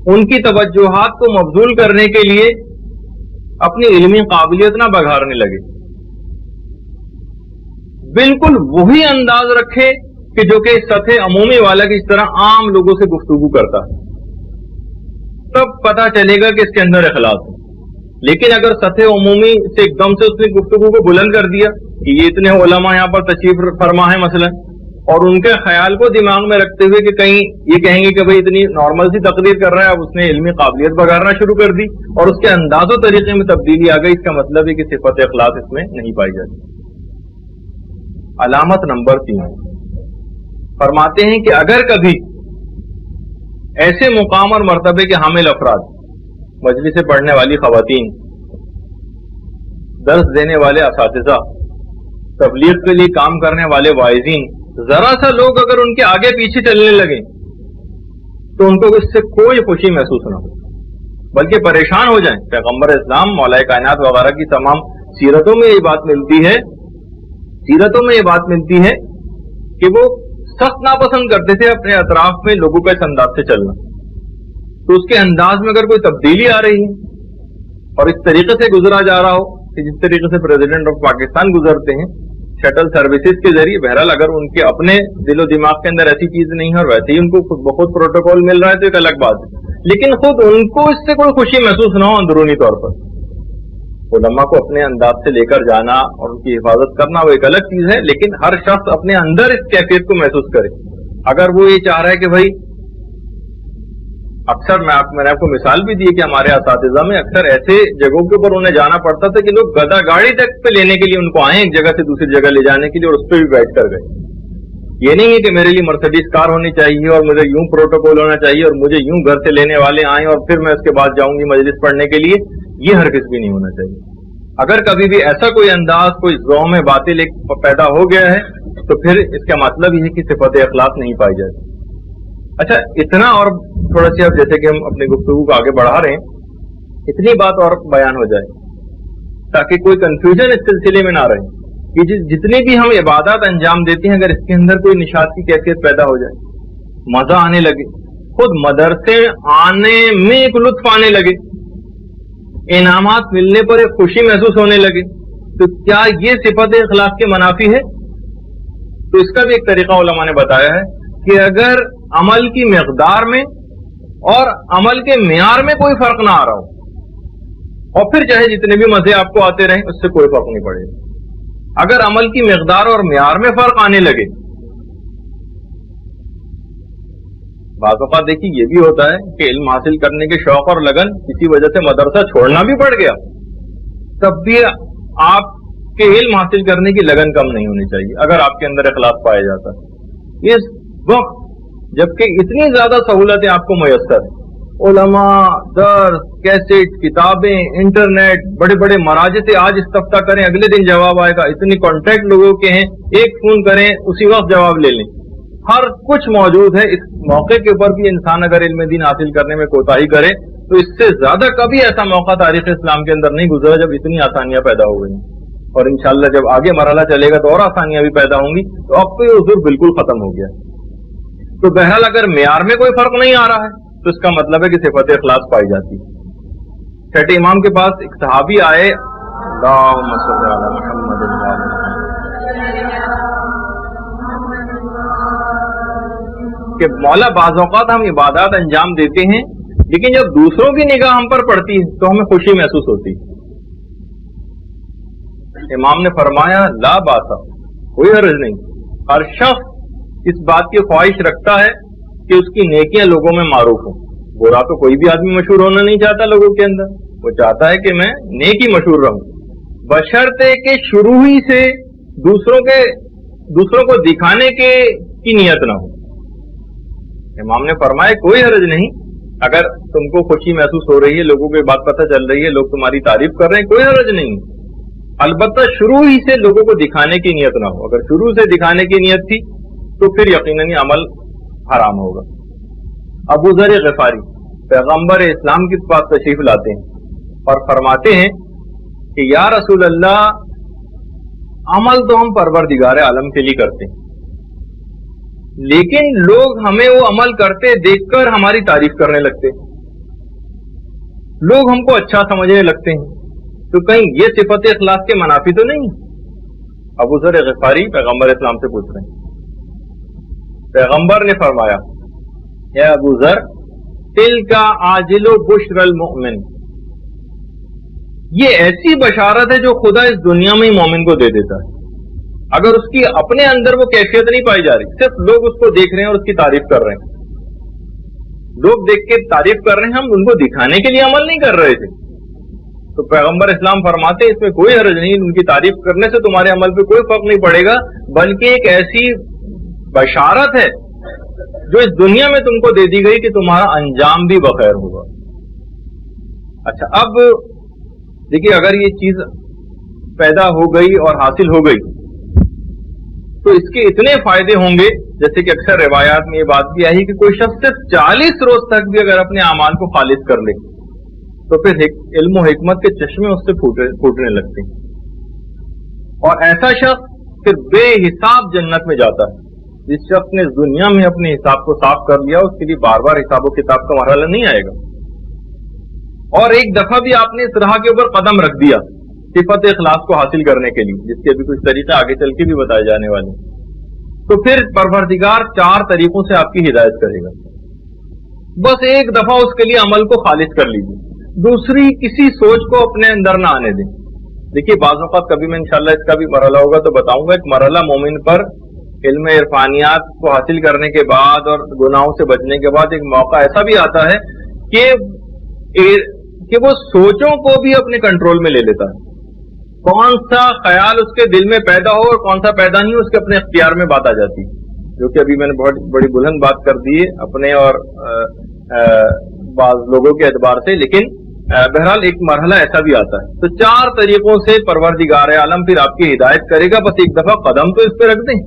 ان کی توجہات کو مبذول کرنے کے لیے اپنی علمی قابلیت نہ بگھارنے لگے، بالکل وہی انداز رکھے کہ جو کہ سطح عمومی والا کی اس طرح عام لوگوں سے گفتگو کرتا ہے، تب پتا چلے گا کہ اس کے اندر اخلاص ہے۔ لیکن اگر سطح عمومی سے ایک دم سے اس نے گفتگو کو بلند کر دیا کہ یہ اتنے علماء یہاں پر تشریف فرما ہے مثلا، اور ان کے خیال کو دماغ میں رکھتے ہوئے کہ کہیں یہ کہیں گے کہ بھئی اتنی نارمل سی تقریر کر رہا ہے، اب اس نے علمی قابلیت بگاڑنا شروع کر دی اور اس کے انداز و طریقے میں تبدیلی آ گئی، اس کا مطلب ہے کہ صفت اخلاص اس میں نہیں پائی جاتی۔ علامت نمبر 3 فرماتے ہیں کہ اگر کبھی ایسے مقام اور مرتبے کے حامل افراد، مجلس سے پڑھنے والی خواتین، درس دینے والے اساتذہ، تبلیغ کے لیے کام کرنے والے واعظین، ذرا سا لوگ اگر ان کے آگے پیچھے چلنے لگیں تو ان کو اس سے کوئی خوشی محسوس نہ ہو، بلکہ پریشان ہو جائیں۔ پیغمبر اسلام، مولا کائنات وغیرہ کی تمام سیرتوں میں یہ بات ملتی ہے کہ وہ سخت ناپسند کرتے تھے اپنے اطراف میں لوگوں کا اس انداز سے چلنا، تو اس کے انداز میں اگر کوئی تبدیلی آ رہی ہے اور اس طریقے سے گزرا جا رہا ہو کہ جس طریقے سے پریزیڈنٹ آف پاکستان گزرتے ہیں شٹل سروسز کے ذریعے، بہرحال اگر ان کے اپنے دل و دماغ کے اندر ایسی چیز نہیں ہے اور ویسے ہی ان کو خود بخود پروٹوکول مل رہا ہے تو ایک الگ بات ہے، لیکن خود ان کو اس سے کوئی خوشی محسوس نہ ہو اندرونی طور پر، علماء کو اپنے انداز سے لے کر جانا اور ان کی حفاظت کرنا وہ ایک الگ چیز ہے، لیکن ہر شخص اپنے اندر اس کیفیت کو محسوس کرے۔ اگر وہ یہ چاہ رہا ہے کہ بھائی، اکثر میں نے آپ کو مثال بھی دی کہ ہمارے اساتذہ میں اکثر ایسے جگہوں کے اوپر انہیں جانا پڑتا تھا کہ لوگ گدا گاڑی تک پہ لینے کے لیے ان کو آئے ایک جگہ سے دوسری جگہ لے جانے کے لیے اور اس پہ بھی بیٹھ کر گئے۔ یہ نہیں ہے کہ میرے لیے مرسڈیز کار ہونی چاہیے اور مجھے یوں پروٹوکول ہونا چاہیے اور مجھے یوں گھر سے لینے والے آئیں اور پھر میں اس کے بعد جاؤں گی مجلس پڑھنے کے لیے، یہ ہرگز بھی نہیں ہونا چاہیے۔ اگر کبھی بھی ایسا کوئی انداز، کوئی ذوم باطل پیدا ہو گیا ہے تو پھر اس کا مطلب یہ ہے کہ صفت اخلاص نہیں پائی جاتی۔ اچھا، اتنا اور تھوڑا سی اب جیسے کہ ہم اپنی گفتگو کو آگے بڑھا رہے ہیں، اتنی بات اور بیان ہو جائے تاکہ کوئی کنفیوژن اس سلسلے میں نہ رہے کہ جتنی بھی ہم عبادات انجام دیتے ہیں اگر اس کے اندر کوئی نشاط کی کیفیت پیدا ہو جائے، مزہ آنے لگے، خود مدرسے آنے میں ایک لطف آنے لگے، انعامات ملنے پر ایک خوشی محسوس ہونے لگے، تو کیا یہ صفت اخلاص کے منافی ہے؟ تو اس کا بھی ایک طریقہ علماء نے بتایا ہے کہ اگر عمل کی مقدار میں اور عمل کے معیار میں کوئی فرق نہ آ رہا ہو، اور پھر چاہے جتنے بھی مزے آپ کو آتے رہیں اس سے کوئی فرق نہیں پڑے گا۔ اگر عمل کی مقدار اور معیار میں فرق آنے لگے، بعض اوقات دیکھیے یہ بھی ہوتا ہے کہ علم حاصل کرنے کے شوق اور لگن کسی وجہ سے مدرسہ چھوڑنا بھی پڑ گیا، تب بھی آپ کے علم حاصل کرنے کی لگن کم نہیں ہونی چاہیے اگر آپ کے اندر اخلاص پایا جاتا ہے۔ اس وقت جبکہ اتنی زیادہ سہولتیں آپ کو میسر ہیں، علماء، درس، کیسٹ، کتابیں، انٹرنیٹ، بڑے بڑے مراجع سے آج استفتہ کریں اگلے دن جواب آئے گا، اتنی کانٹیکٹ لوگوں کے ہیں، ایک فون کریں اسی وقت جواب لے لیں، ہر کچھ موجود ہے۔ اس موقع کے اوپر بھی انسان اگر علم دین حاصل کرنے میں کوتاہی کرے تو اس سے زیادہ کبھی ایسا موقع تاریخ اسلام کے اندر نہیں گزرا جب اتنی آسانیاں پیدا ہو گئی، اور انشاءاللہ جب آگے مرحلہ چلے گا تو اور آسانیاں بھی پیدا ہوں گی، تو اب تو یہ عذر بالکل ختم ہو گیا۔ تو بہرحال اگر معیار میں کوئی فرق نہیں آ رہا ہے تو اس کا مطلب ہے کہ صفت اخلاص پائی جاتی ہے۔ چھٹے امام کے پاس ایک صحابی آئے، اللہم صلی علی محمد کہ مولا بعض اوقات ہم عبادات انجام دیتے ہیں لیکن جب دوسروں کی نگاہ ہم پر پڑتی ہے تو ہمیں خوشی محسوس ہوتی ہے۔ امام نے فرمایا لا باسا، کوئی حرج نہیں، ہر شخص اس بات کی خواہش رکھتا ہے کہ اس کی نیکیاں لوگوں میں معروف ہوں۔ برا تو کوئی بھی آدمی مشہور ہونا نہیں چاہتا لوگوں کے اندر، وہ چاہتا ہے کہ میں نیکی مشہور رہوں، بشرطے کہ شروع ہی سے دوسروں کو دکھانے کی نیت نہ ہو۔ امام نے فرمایا کوئی حرج نہیں، اگر تم کو خوشی محسوس ہو رہی ہے، لوگوں کو بات پتہ چل رہی ہے، لوگ تمہاری تعریف کر رہے ہیں، کوئی حرج نہیں، البتہ شروع ہی سے لوگوں کو دکھانے کی نیت نہ ہو۔ اگر شروع سے دکھانے کی نیت تھی تو پھر یقیناً عمل حرام ہوگا۔ ابو ذر غفاری پیغمبر اسلام کے پاس تشریف لاتے ہیں اور فرماتے ہیں کہ یا رسول اللہ، عمل تو ہم پروردگار عالم کے لیے کرتے ہیں، لیکن لوگ ہمیں وہ عمل کرتے دیکھ کر ہماری تعریف کرنے لگتے، لوگ ہم کو اچھا سمجھنے لگتے ہیں. تو کہیں یہ صفت اخلاص کے منافی تو نہیں؟ ابو ذر غفاری پیغمبر اسلام سے پوچھ رہے ہیں. پیغمبر نے فرمایا، اے ابو ذر، تلک عاجل بشر المؤمن، یہ ایسی بشارت ہے جو خدا اس دنیا میں ہی مومن کو دے دیتا ہے. اگر اس کی اپنے اندر وہ کیفیت نہیں پائی جا رہی، صرف لوگ اس کو دیکھ رہے ہیں اور اس کی تعریف کر رہے ہیں، لوگ دیکھ کے تعریف کر رہے ہیں، ہم ان کو دکھانے کے لیے عمل نہیں کر رہے تھے، تو پیغمبر اسلام فرماتے اس میں کوئی حرج نہیں، ان کی تعریف کرنے سے تمہارے عمل پہ کوئی فرق نہیں پڑے گا، بلکہ ایک ایسی بشارت ہے جو اس دنیا میں تم کو دے دی گئی کہ تمہارا انجام بھی بخیر ہوگا. اچھا، اب دیکھیے، اگر یہ چیز پیدا ہو گئی اور حاصل ہو گئی تو اس کے اتنے فائدے ہوں گے، جیسے کہ اکثر روایات میں یہ بات بھی آئی کہ کوئی شخص صرف 40 روز تک بھی اگر اپنے اعمال کو خالص کر لے تو پھر علم و حکمت کے چشمے اس سے پھوٹنے لگتے ہیں، اور ایسا شخص پھر بے حساب جنت میں جاتا ہے. جس شخص نے اس دنیا میں اپنے حساب کو صاف کر لیا، اس کے لیے بار بار حساب و کتاب کا مرحلہ نہیں آئے گا. اور ایک دفعہ بھی آپ نے اس راہ کے اوپر قدم رکھ دیا صفت اخلاص کو حاصل کرنے کے لیے، جس کے ابھی کچھ طریقے آگے چل کے بھی بتائے جانے والے، تو پھر پروردگار 4 طریقوں سے آپ کی ہدایت کرے گا. بس ایک دفعہ اس کے لیے عمل کو خالص کر لیجیے، دوسری کسی سوچ کو اپنے اندر نہ آنے دیں. دیکھیے، بعض اوقات کبھی میں انشاءاللہ اس کا بھی مرحلہ ہوگا تو بتاؤں گا، ایک مرحلہ مومن پر علم عرفانیات کو حاصل کرنے کے بعد اور گناہوں سے بچنے کے بعد ایک موقع ایسا بھی آتا ہے کہ وہ سوچوں کو بھی اپنے کنٹرول میں لے لیتا ہے. کون سا خیال اس کے دل میں پیدا ہو اور کون سا پیدا نہیں ہو، اس کے اپنے اختیار میں بات آ جاتی ہے، جو کہ ابھی میں نے بہت بڑی بلند بات کر دی ہے اپنے اور بعض لوگوں کے اعتبار سے، لیکن بہرحال ایک مرحلہ ایسا بھی آتا ہے. تو 4 طریقوں سے پروردگار عالم پھر آپ کی ہدایت کرے گا. بس ایک دفعہ قدم تو اس پہ رکھ دیں،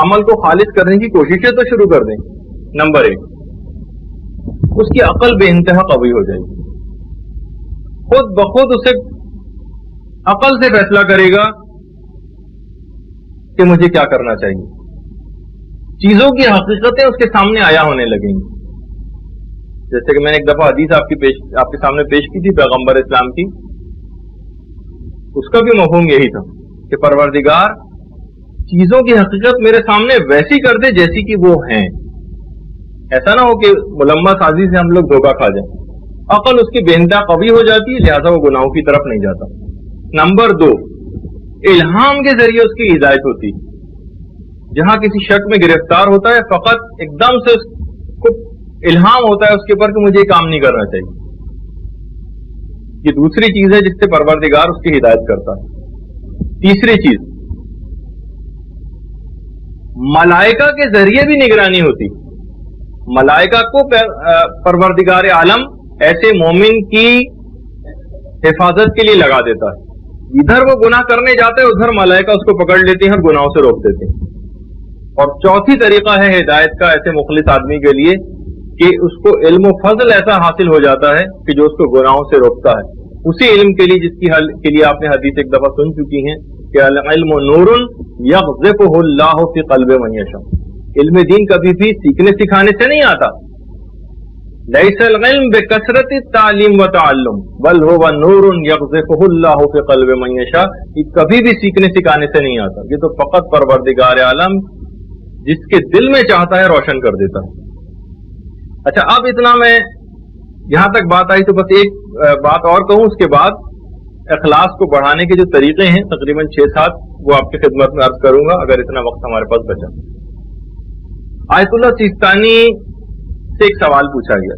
عمل کو خالص کرنے کی کوششیں تو شروع کر دیں. نمبر 1، اس کی عقل بے انتہا قوی ہو جائے گی، خود بخود اسے عقل سے فیصلہ کرے گا کہ مجھے کیا کرنا چاہیے. چیزوں کی حقیقتیں اس کے سامنے آیا ہونے لگیں گی. جیسے کہ میں نے ایک دفعہ حدیث آپ کے سامنے پیش کی تھی پیغمبر اسلام کی، اس کا بھی مفہوم یہی تھا کہ پروردگار چیزوں کی حقیقت میرے سامنے ویسی کر دے جیسی کہ وہ ہیں. ایسا نہ ہو کہ ملمہ سازی سے ہم لوگ دھوکہ کھا جائیں. عقل اس کی بے انتہا قوی ہو جاتی ہے، لہذا وہ گناہوں کی طرف نہیں جاتا. نمبر 2، الہام کے ذریعے اس کی ہدایت ہوتی. جہاں کسی شک میں گرفتار ہوتا ہے، فقط ایک دم سے اس کو الہام ہوتا ہے اس کے اوپر کہ مجھے یہ کام نہیں کرنا چاہیے. یہ دوسری چیز ہے جس سے پروردگار اس کی ہدایت کرتا ہے. تیسری چیز، ملائکہ کے ذریعے بھی نگرانی ہوتی. ملائکہ کو پروردگار عالم ایسے مومن کی حفاظت کے لیے لگا دیتا ہے. ادھر وہ گناہ کرنے جاتے ہیں، ادھر ملائکہ اس کو پکڑ لیتے ہیں اور گناہوں سے روک دیتے ہیں. اور چوتھی طریقہ ہے ہدایت کا ایسے مخلص آدمی کے لیے کہ اس کو علم و فضل ایسا حاصل ہو جاتا ہے کہ جو اس کو گناہوں سے روکتا ہے. اسی علم کے لیے جس کی حل کے لیے آپ نے حدیث ایک دفعہ سن چکی ہیں کہ العلم نور یقذفہ اللہ فی قلب من یشاء. علم دین کبھی بھی سیکھنے سکھانے سے نہیں آتا. لیس العلم بکثرت التعلیم وتعلم بل هو نور یقذفہ اللہ فی قلب من یشاء. یہ کبھی بھی سیکھنے سکھانے سے نہیں آتا، یہ تو فقط پروردگار عالم جس کے دل میں چاہتا ہے روشن کر دیتا ہے. اچھا، اب اتنا میں یہاں تک بات آئی تو بس ایک بات اور کہوں، اس کے بعد اخلاص کو بڑھانے کے جو طریقے ہیں تقریباً 6-7 وہ آپ کی خدمت میں عرض کروں گا اگر اتنا وقت ہمارے پاس بچا. آیت اللہ سیستانی سے ایک سوال پوچھا گیا.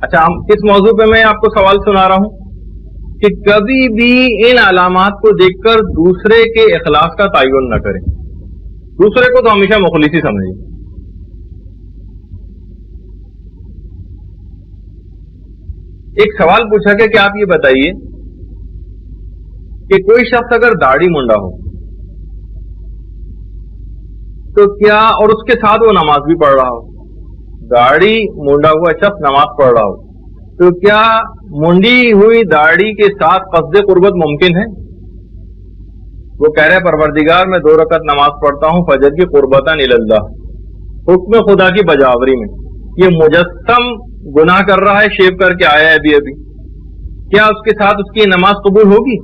اچھا، ہم اس موضوع پہ میں آپ کو سوال سنا رہا ہوں کہ کبھی بھی ان علامات کو دیکھ کر دوسرے کے اخلاص کا تعین نہ کریں. دوسرے کو تو ہمیشہ مخلص ہی سمجھیں. ایک سوال پوچھا گیا کہ آپ یہ بتائیے کہ کوئی شخص اگر داڑھی منڈا ہو تو کیا، اور اس کے ساتھ وہ نماز بھی پڑھ رہا ہو، داڑھی منڈا ہوا شخص نماز پڑھ رہا ہو، تو کیا منڈی ہوئی داڑھی کے ساتھ قصد قربت ممکن ہے؟ وہ کہہ رہے پروردگار میں 2 رکعت نماز پڑھتا ہوں فجر کی قربتاً الی اللہ، حکم خدا کی بجاوری میں. یہ مجسم گناہ کر رہا ہے, شیو کر کے آیا ہے ابھی, کیا اس کے ساتھ اس کی نماز قبول ہوگی؟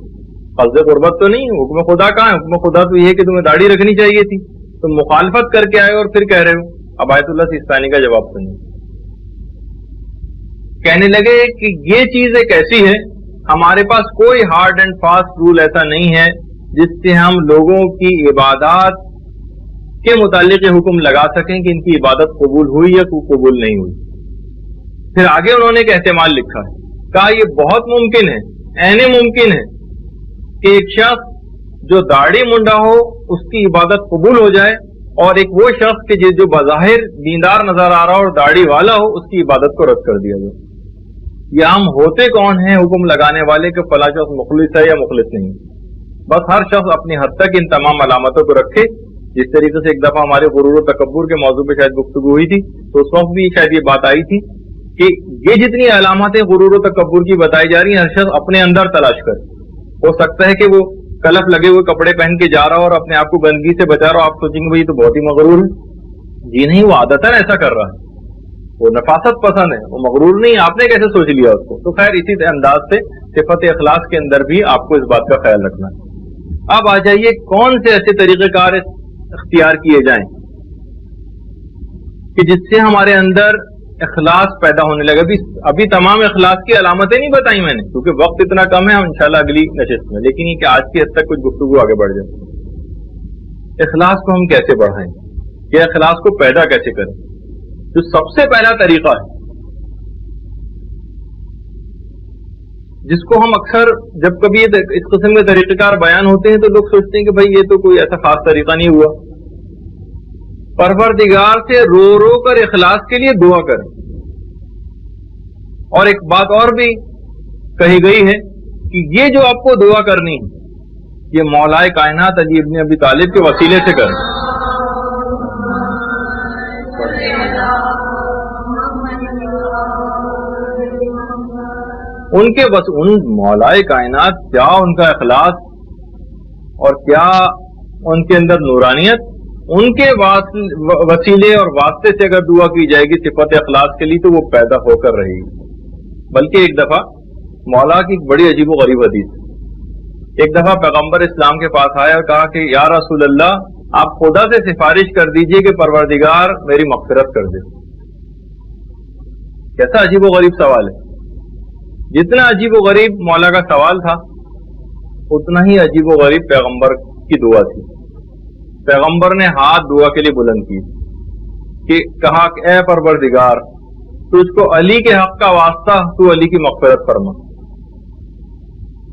قصد قربت تو نہیں. حکم خدا کہاں ہے؟ حکم خدا تو یہ ہے کہ تمہیں داڑھی رکھنی چاہیے تھی, تم مخالفت کر کے آئے اور پھر کہہ رہے ہو. اب آیت اللہ سیستانی کا جواب سنیے. کہنے لگے کہ یہ چیز ایک ایسی ہے, ہمارے پاس کوئی ہارڈ اینڈ فاسٹ رول ایسا نہیں ہے جس سے ہم لوگوں کی عبادات کے متعلق یہ حکم لگا سکیں کہ ان کی عبادت قبول ہوئی یا قبول نہیں ہوئی. پھر آگے انہوں نے ایک احتمال لکھا ہے, کہا یہ بہت ممکن ہے, عین ممکن ہے کہ ایک شخص جو داڑھی منڈا ہو اس کی عبادت قبول ہو جائے, اور ایک وہ شخص کہ جو بظاہر دیندار نظر آ رہا ہو اور داڑھی والا ہو اس کی عبادت کو رد کر دیا جائے. یہ ہم ہوتے کون ہیں حکم لگانے والے کہ فلاں شخص مخلص ہے یا مخلص نہیں. بس ہر شخص اپنی حد تک ان تمام علامتوں کو رکھے. جس طریقے سے ایک دفعہ ہمارے غرور و تکبر کے موضوع پہ شاید گفتگو ہوئی تھی, تو اس وقت بھی شاید یہ بات آئی تھی کہ یہ جتنی علامتیں غرور و تکبر کی بتائی جا رہی ہیں, ہر شخص اپنے اندر تلاش کر. ہو سکتا ہے کہ وہ کلف لگے ہوئے کپڑے پہن کے جا رہا ہو اور اپنے آپ کو گندگی سے بچا رہا ہو, آپ سوچیں گے بھائی تو بہت ہی مغرور ہے. جی نہیں, وہ عادتاً ایسا کر رہا ہے, وہ نفاست پسند ہے, وہ مغرور نہیں. آپ نے کیسے سوچ لیا اس کو؟ تو خیر اسی انداز سے صفت اخلاص کے اندر بھی آپ کو اس بات کا خیال رکھنا ہے. اب آ جائیے کون سے ایسے طریقہ کار اختیار کیے جائیں کہ جس سے ہمارے اندر اخلاص پیدا ہونے لگا. ابھی تمام اخلاص کی علامتیں نہیں بتائی میں نے, کیونکہ وقت اتنا کم ہے, ہم انشاءاللہ اگلی نشست میں. لیکن یہ کہ آج کی حد تک کچھ گفتگو آگے بڑھ جائے. اخلاص کو ہم کیسے بڑھائیں, یا اخلاص کو پیدا کیسے کریں؟ جو سب سے پہلا طریقہ ہے جس کو ہم اکثر جب کبھی اس قسم کے طریقہ کار بیان ہوتے ہیں تو لوگ سوچتے ہیں کہ بھائی یہ تو کوئی ایسا خاص طریقہ نہیں ہوا. پروردگار سے رو رو کر اخلاص کے لیے دعا کریں. اور ایک بات اور بھی کہی گئی ہے کہ یہ جو آپ کو دعا کرنی ہے یہ مولائے کائنات علی ابن ابی طالب کے وسیلے سے کریں. ان مولائے کائنات کیا ان کا اخلاص اور کیا ان کے اندر نورانیت, ان کے وسیلے اور واسطے سے اگر دعا کی جائے گی صفت اخلاص کے لیے تو وہ پیدا ہو کر رہے گی. بلکہ ایک دفعہ مولا کی ایک بڑی عجیب و غریب حدیث, ایک دفعہ پیغمبر اسلام کے پاس آیا اور کہا کہ یا رسول اللہ, آپ خدا سے سفارش کر دیجئے کہ پروردگار میری مغفرت کر دے. کیسا عجیب و غریب سوال ہے. جتنا عجیب و غریب مولا کا سوال تھا اتنا ہی عجیب و غریب پیغمبر کی دعا تھی. پیغمبر نے ہاتھ دعا کے لیے بلند کی کہ کہا کہ اے پروردگار, تجھ کو علی کے حق کا واسطہ تو علی کی مغفرت فرما.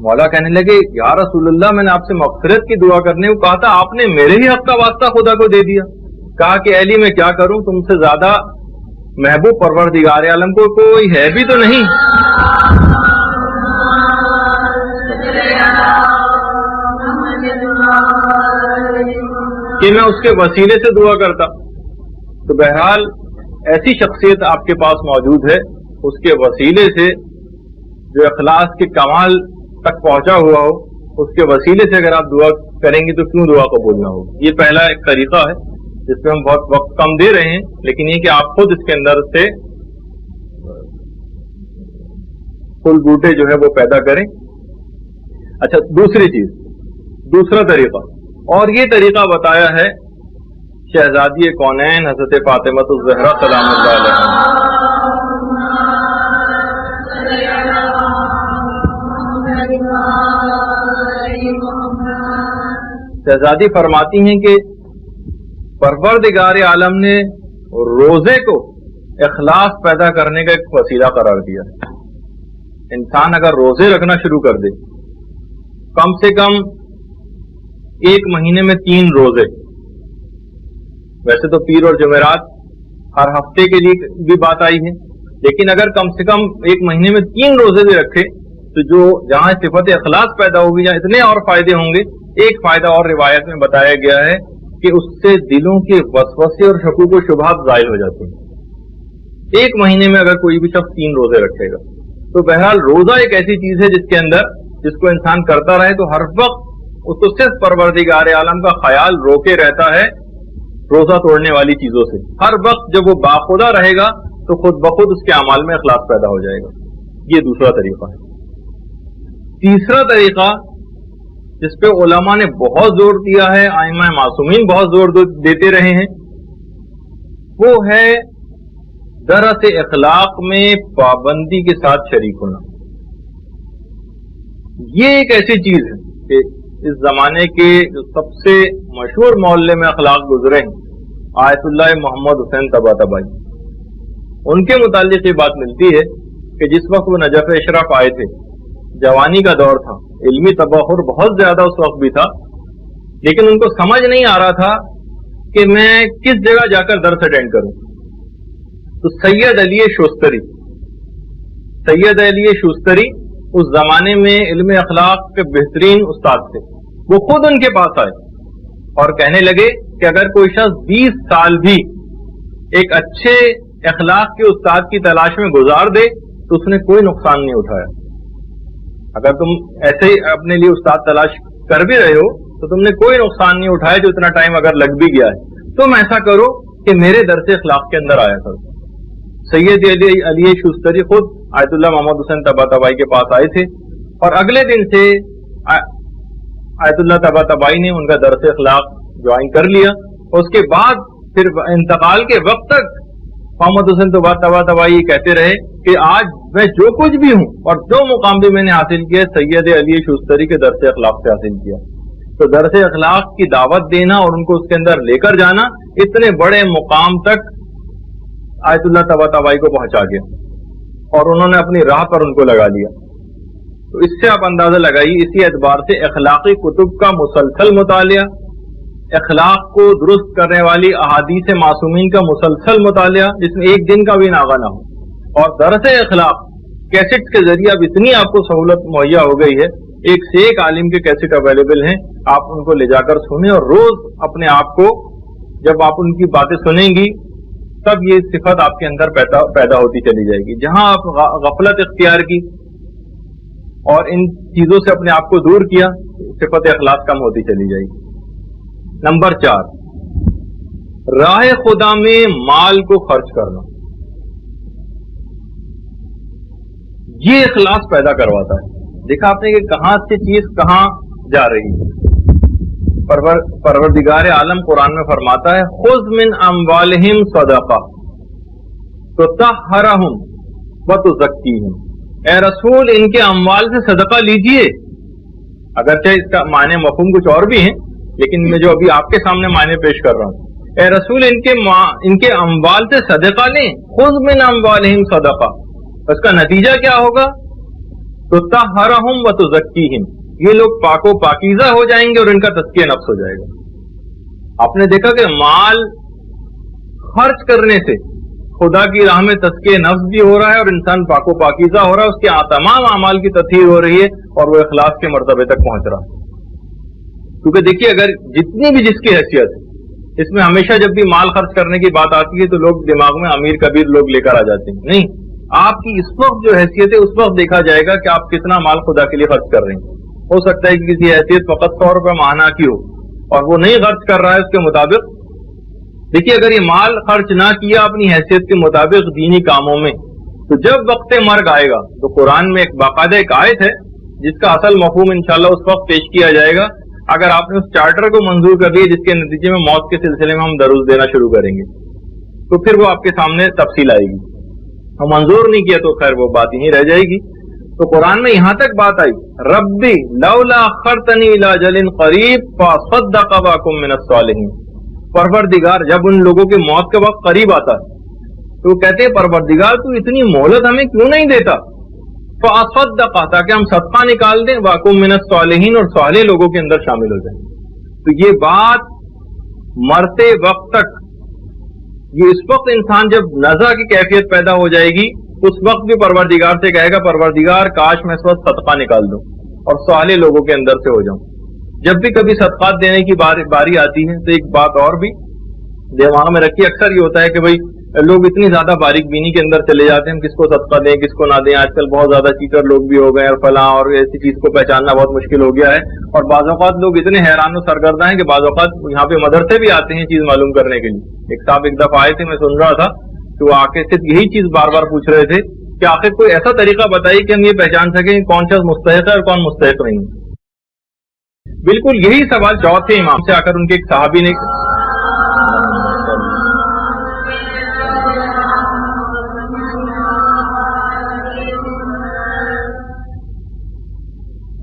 مولا کہنے لگے یا رسول اللہ, میں نے آپ سے مغفرت کی دعا کرنے کو کہا تھا, آپ نے میرے ہی حق کا واسطہ خدا کو دے دیا. کہا کہ علی میں کیا کروں, تم سے زیادہ محبوب پروردگار عالم کو کوئی ہے بھی تو نہیں. کہ میں اس کے وسیلے سے دعا کرتا. تو بہرحال ایسی شخصیت آپ کے پاس موجود ہے, اس کے وسیلے سے جو اخلاص کے کمال تک پہنچا ہوا ہو, اس کے وسیلے سے اگر آپ دعا کریں گے تو کیوں دعا قبول نہ ہو. یہ پہلا ایک طریقہ ہے جس پہ ہم بہت وقت کم دے رہے ہیں, لیکن یہ کہ آپ خود اس کے اندر سے پھول بوٹے جو ہے وہ پیدا کریں. اچھا, دوسری چیز, دوسرا طریقہ, اور یہ طریقہ بتایا ہے شہزادی کونین حضرت فاطمہ الزہرا سلام اللہ علیہا. شہزادی فرماتی ہیں کہ پروردگار عالم نے روزے کو اخلاص پیدا کرنے کا ایک وسیلہ قرار دیا. انسان اگر روزے رکھنا شروع کر دے, کم سے کم ایک مہینے میں 3 روزے, ویسے تو پیر اور جمعرات ہر ہفتے کے لیے بھی بات آئی ہے, لیکن اگر کم سے کم ایک مہینے میں 3 روزے بھی رکھے تو جو جہاں صفت اخلاص پیدا ہوگی جہاں اتنے اور فائدے ہوں گے. ایک فائدہ اور روایت میں بتایا گیا ہے کہ اس سے دلوں کے وسوسے اور شکوک و شبہات ظاہر ہو جاتے ہیں. ایک مہینے میں اگر کوئی بھی شخص 3 روزے رکھے گا تو بہرحال روزہ ایک ایسی چیز ہے جس کے اندر جس کو انسان کرتا رہے تو ہر وقت اس کو صرف پروردگار عالم کا خیال روکے رہتا ہے روزہ توڑنے والی چیزوں سے. ہر وقت جب وہ باخدا رہے گا تو خود بخود اس کے اعمال میں اخلاص پیدا ہو جائے گا. یہ دوسرا طریقہ ہے. تیسرا طریقہ جس پہ علماء نے بہت زور دیا ہے, ائمہ معصومین بہت زور دیتے رہے ہیں, وہ ہے درس اخلاق میں پابندی کے ساتھ شریک ہونا. یہ ایک ایسی چیز ہے کہ اس زمانے کے جو سب سے مشہور محلے میں اخلاق گزرے ہیں, آیت اللہ محمد حسین طباطبائی, ان کے متعلق یہ بات ملتی ہے کہ جس وقت وہ نجف اشرف آئے تھے, جوانی کا دور تھا, علمی تبحر بہت زیادہ اس وقت بھی تھا, لیکن ان کو سمجھ نہیں آ رہا تھا کہ میں کس جگہ جا کر درس اٹینڈ کروں. تو سید علی شوستری اس زمانے میں علم اخلاق کے بہترین استاد تھے. وہ خود ان کے پاس آئے اور کہنے لگے کہ اگر کوئی شخص 20 سال بھی ایک اچھے اخلاق کے استاد کی تلاش میں گزار دے تو اس نے کوئی نقصان نہیں اٹھایا. اگر تم ایسے ہی اپنے لیے استاد تلاش کر بھی رہے ہو تو تم نے کوئی نقصان نہیں اٹھایا, جو اتنا ٹائم اگر لگ بھی گیا ہے. تم ایسا کرو کہ میرے درس اخلاق کے اندر آیا کرو. سید علی شوستری خود آیت اللہ محمد حسین طباطبائی کے پاس آئے تھے اور اگلے دن سے آیت اللہ طباطبائی نے ان کا درس اخلاق جوائن کر لیا. اس کے بعد پھر انتقال کے وقت تک محمد حسین طباطبائی کہتے رہے کہ آج میں جو کچھ بھی ہوں اور جو مقام بھی میں نے حاصل کیا سید علی شوستری کے درس اخلاق سے حاصل کیا. تو درس اخلاق کی دعوت دینا اور ان کو اس کے اندر لے کر جانا اتنے بڑے مقام تک آیت اللہ طباطبائی کو پہنچا گیا اور انہوں نے اپنی راہ پر ان کو لگا لیا. تو اس سے آپ اندازہ لگائیے, اسی اعتبار سے اخلاقی کتب کا مسلسل مطالعہ, اخلاق کو درست کرنے والی احادیث معصومین کا مسلسل مطالعہ جس میں ایک دن کا بھی ناغہ نہ ہو, اور درس اخلاق کیسٹ کے ذریعے اب اتنی آپ کو سہولت مہیا ہو گئی ہے, ایک سے ایک عالم کے کیسٹ اویلیبل ہیں, آپ ان کو لے جا کر سنیں اور روز اپنے آپ کو جب آپ ان کی باتیں سنیں گی تب یہ صفت آپ کے اندر پیدا ہوتی چلی جائے گی. جہاں آپ غفلت اختیار کی اور ان چیزوں سے اپنے آپ کو دور کیا, صفت اخلاق کم ہوتی چلی جائے گی. نمبر 4, راہ خدا میں مال کو خرچ کرنا. یہ اخلاص پیدا کرواتا ہے. دیکھا آپ نے کہ کہاں سے چیز کہاں جا رہی ہے. پروردگار عالم قرآن میں فرماتا ہے خذ من اموالہم صدقہ تطہرہم وتزکیہم. اے رسول ان کے اموال سے صدقہ لیجئے. اگرچہ اس کا معنی مفہوم کچھ اور بھی ہیں, لیکن میں جو ابھی آپ کے سامنے معنی پیش کر رہا ہوں, اے رسول ان کے اموال سے صدقہ لیں. خذ من اموالہم صدقہ, اس کا نتیجہ کیا ہوگا؟ تطہرہم وتزکیہم, یہ لوگ پاک و پاکیزہ ہو جائیں گے اور ان کا تزکیہ نفس ہو جائے گا. آپ نے دیکھا کہ مال خرچ کرنے سے خدا کی راہ میں تزکیہ نفس بھی ہو رہا ہے اور انسان پاک و پاکیزہ ہو رہا ہے, اس کے تمام اعمال کی تطہیر ہو رہی ہے اور وہ اخلاص کے مرتبے تک پہنچ رہا ہے. کیونکہ دیکھیے اگر جتنی بھی جس کی حیثیت ہے, اس میں ہمیشہ جب بھی مال خرچ کرنے کی بات آتی ہے تو لوگ دماغ میں امیر کبیر لوگ لے کر آ جاتے ہیں. نہیں, آپ کی اس وقت جو حیثیت ہے اس وقت دیکھا جائے گا کہ آپ کتنا مال خدا کے لیے خرچ کر رہے ہیں. ہو سکتا ہے کہ کسی حیثیت فقط 100 روپے ماہانہ کی ہو اور وہ نہیں خرچ کر رہا ہے اس کے مطابق. دیکھیے اگر یہ مال خرچ نہ کیا اپنی حیثیت کے مطابق دینی کاموں میں, تو جب وقت مرگ آئے گا تو قرآن میں ایک باقاعدہ ایک آیت ہے جس کا اصل مفہوم انشاءاللہ اس وقت پیش کیا جائے گا اگر آپ نے اس چارٹر کو منظور کر لیا جس کے نتیجے میں موت کے سلسلے میں ہم دروس دینا شروع کریں گے, تو پھر وہ آپ کے سامنے تفصیل آئے گی. اور منظور نہیں کیا تو خیر وہ بات یہیں رہ جائے گی. تو قرآن میں یہاں تک بات آئی ربی لولا اخرتنی الی اجل قریب فاصدق واکن من الصالحین. پروردگار جب ان لوگوں کے موت کا وقت قریب آتا ہے تو کہتے ہیں پروردگار تو اتنی مہلت ہمیں کیوں نہیں دیتا, فاصدق تاکہ ہم صدقہ نکال دیں, واکن من الصالحین اور صالح لوگوں کے اندر شامل ہو جائیں. تو یہ بات مرتے وقت تک, یہ اس وقت انسان جب نزع کی کیفیت پیدا ہو جائے گی اس وقت بھی پروردگار سے کہے گا پروردگار کاش میں اس وقت صدقہ نکال دوں اور صالح لوگوں کے اندر سے ہو جاؤں. جب بھی کبھی صدقات دینے کی باری آتی ہے تو ایک بات اور بھی دماغ میں رکھیے, اکثر یہ ہوتا ہے کہ بھئی لوگ اتنی زیادہ باریک بینی کے اندر چلے جاتے ہیں، ہم کس کو صدقہ دیں کس کو نہ دیں، آج کل بہت زیادہ چیٹر لوگ بھی ہو گئے اور فلاں، اور ایسی چیز کو پہچاننا بہت مشکل ہو گیا ہے. اور بعض اوقات لوگ اتنے حیران و سرگردہ ہیں کہ بعض اوقات یہاں پہ مدرسے بھی آتے ہیں چیز معلوم کرنے کے لیے. ایک صاحب ایک دفعہ آئے تھے، میں سن رہا تھا کہ وہ آ کے صرف یہی چیز بار بار پوچھ رہے تھے کہ آخر کوئی ایسا طریقہ بتائیے کہ ہم یہ پہچان سکیں کون شخص مستحق ہے اور کون مستحق نہیں. بالکل یہی سوال چوتھے امام سے آ کر ان کے ایک صحابی نے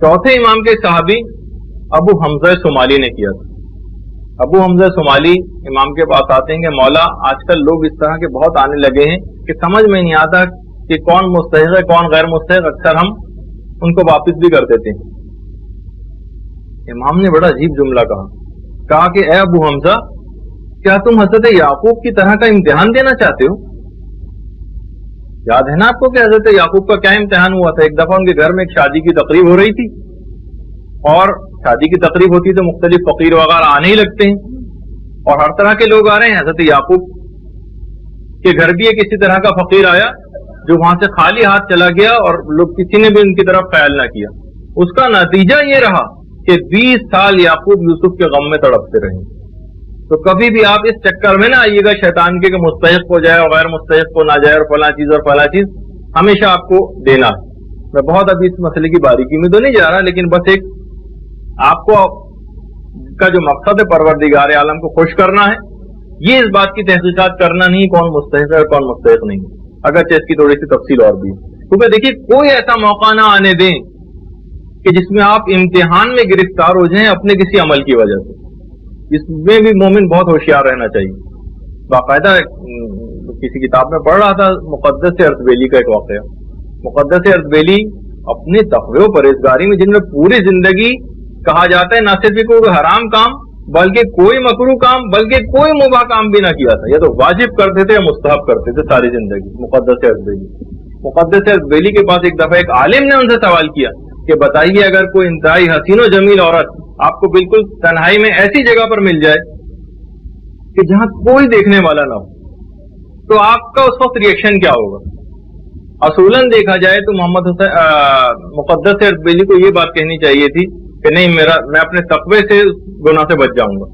چوتھے امام کے صحابی ابو حمزہ سمالی نے کیا تھا. ابو حمزہ سمالی امام کے پاس آتے ہیں کہ مولا آج کل لوگ اس طرح کے بہت آنے لگے ہیں کہ سمجھ میں نہیں آتا کہ کون مستحق ہے کون غیر مستحق، اکثر ہم ان کو واپس بھی کر دیتے ہیں. امام نے بڑا عجیب جملہ کہا کہ اے ابو حمزہ، کیا تم حضرت یعقوب کی طرح کا امتحان دینا چاہتے ہو؟ یاد ہے نا آپ کو کہ حضرت یعقوب کا کیا امتحان ہوا تھا؟ ایک دفعہ ان کے گھر میں ایک شادی کی تقریب ہو رہی تھی، اور شادی کی تقریب ہوتی تو مختلف فقیر وغیرہ آنے ہی لگتے ہیں، اور ہر طرح کے لوگ آ رہے ہیں. حضرت یعقوب کے گھر بھی ایک اسی طرح کا فقیر آیا جو وہاں سے خالی ہاتھ چلا گیا، اور لوگ کسی نے بھی ان کی طرف خیال نہ کیا. اس کا نتیجہ یہ رہا کہ 20 سال یعقوب یوسف کے غم میں تڑپتے رہے. تو کبھی بھی آپ اس چکر میں نہ آئیے گا شیطان کے کہ مستحق کو جائے اور غیر مستحق کو نہ جائے اور فلاں چیز ہمیشہ آپ کو دینا. میں بہت ابھی اس مسئلے کی باریکی میں تو نہیں جا رہا، لیکن بس ایک آپ کو کا جو مقصد ہے پروردگار عالم کو خوش کرنا ہے، یہ اس بات کی تحقیقات کرنا نہیں کون مستحق ہے اور کون مستحق نہیں، اگرچہ اس کی تھوڑی سی تفصیل اور بھی. کیونکہ دیکھیے کوئی ایسا موقع نہ آنے دیں کہ جس میں آپ امتحان میں گرفتار ہو جائیں اپنے کسی عمل کی وجہ سے. اس میں بھی مومن بہت ہوشیار رہنا چاہیے. باقاعدہ کسی کتاب میں پڑھ رہا تھا مقدس ارطبیلی کا ایک واقعہ. مقدس ارطبیلی اپنے تقوی و پرہیزگاری میں، جن میں پوری زندگی کہا جاتا ہے نہ صرف کوئی حرام کام بلکہ کوئی مکروہ کام بلکہ کوئی مباح کام بھی نہ کیا تھا، یا تو واجب کرتے تھے یا مستحب کرتے تھے ساری زندگی. مقدس ارطبیلی کے پاس ایک دفعہ ایک عالم نے ان سے سوال کیا کہ بتائیے اگر کوئی انتہائی حسین و جمیل عورت آپ کو بالکل تنہائی میں ایسی جگہ پر مل جائے کہ جہاں کوئی دیکھنے والا نہ ہو تو آپ کا اس وقت ریئیکشن کیا ہوگا؟ اصولاً دیکھا جائے تو محمد مقدس ارطبیلی کو یہ بات کہنی چاہیے تھی کہ نہیں میں اپنے تقوی سے گناہ سے بچ جاؤں گا،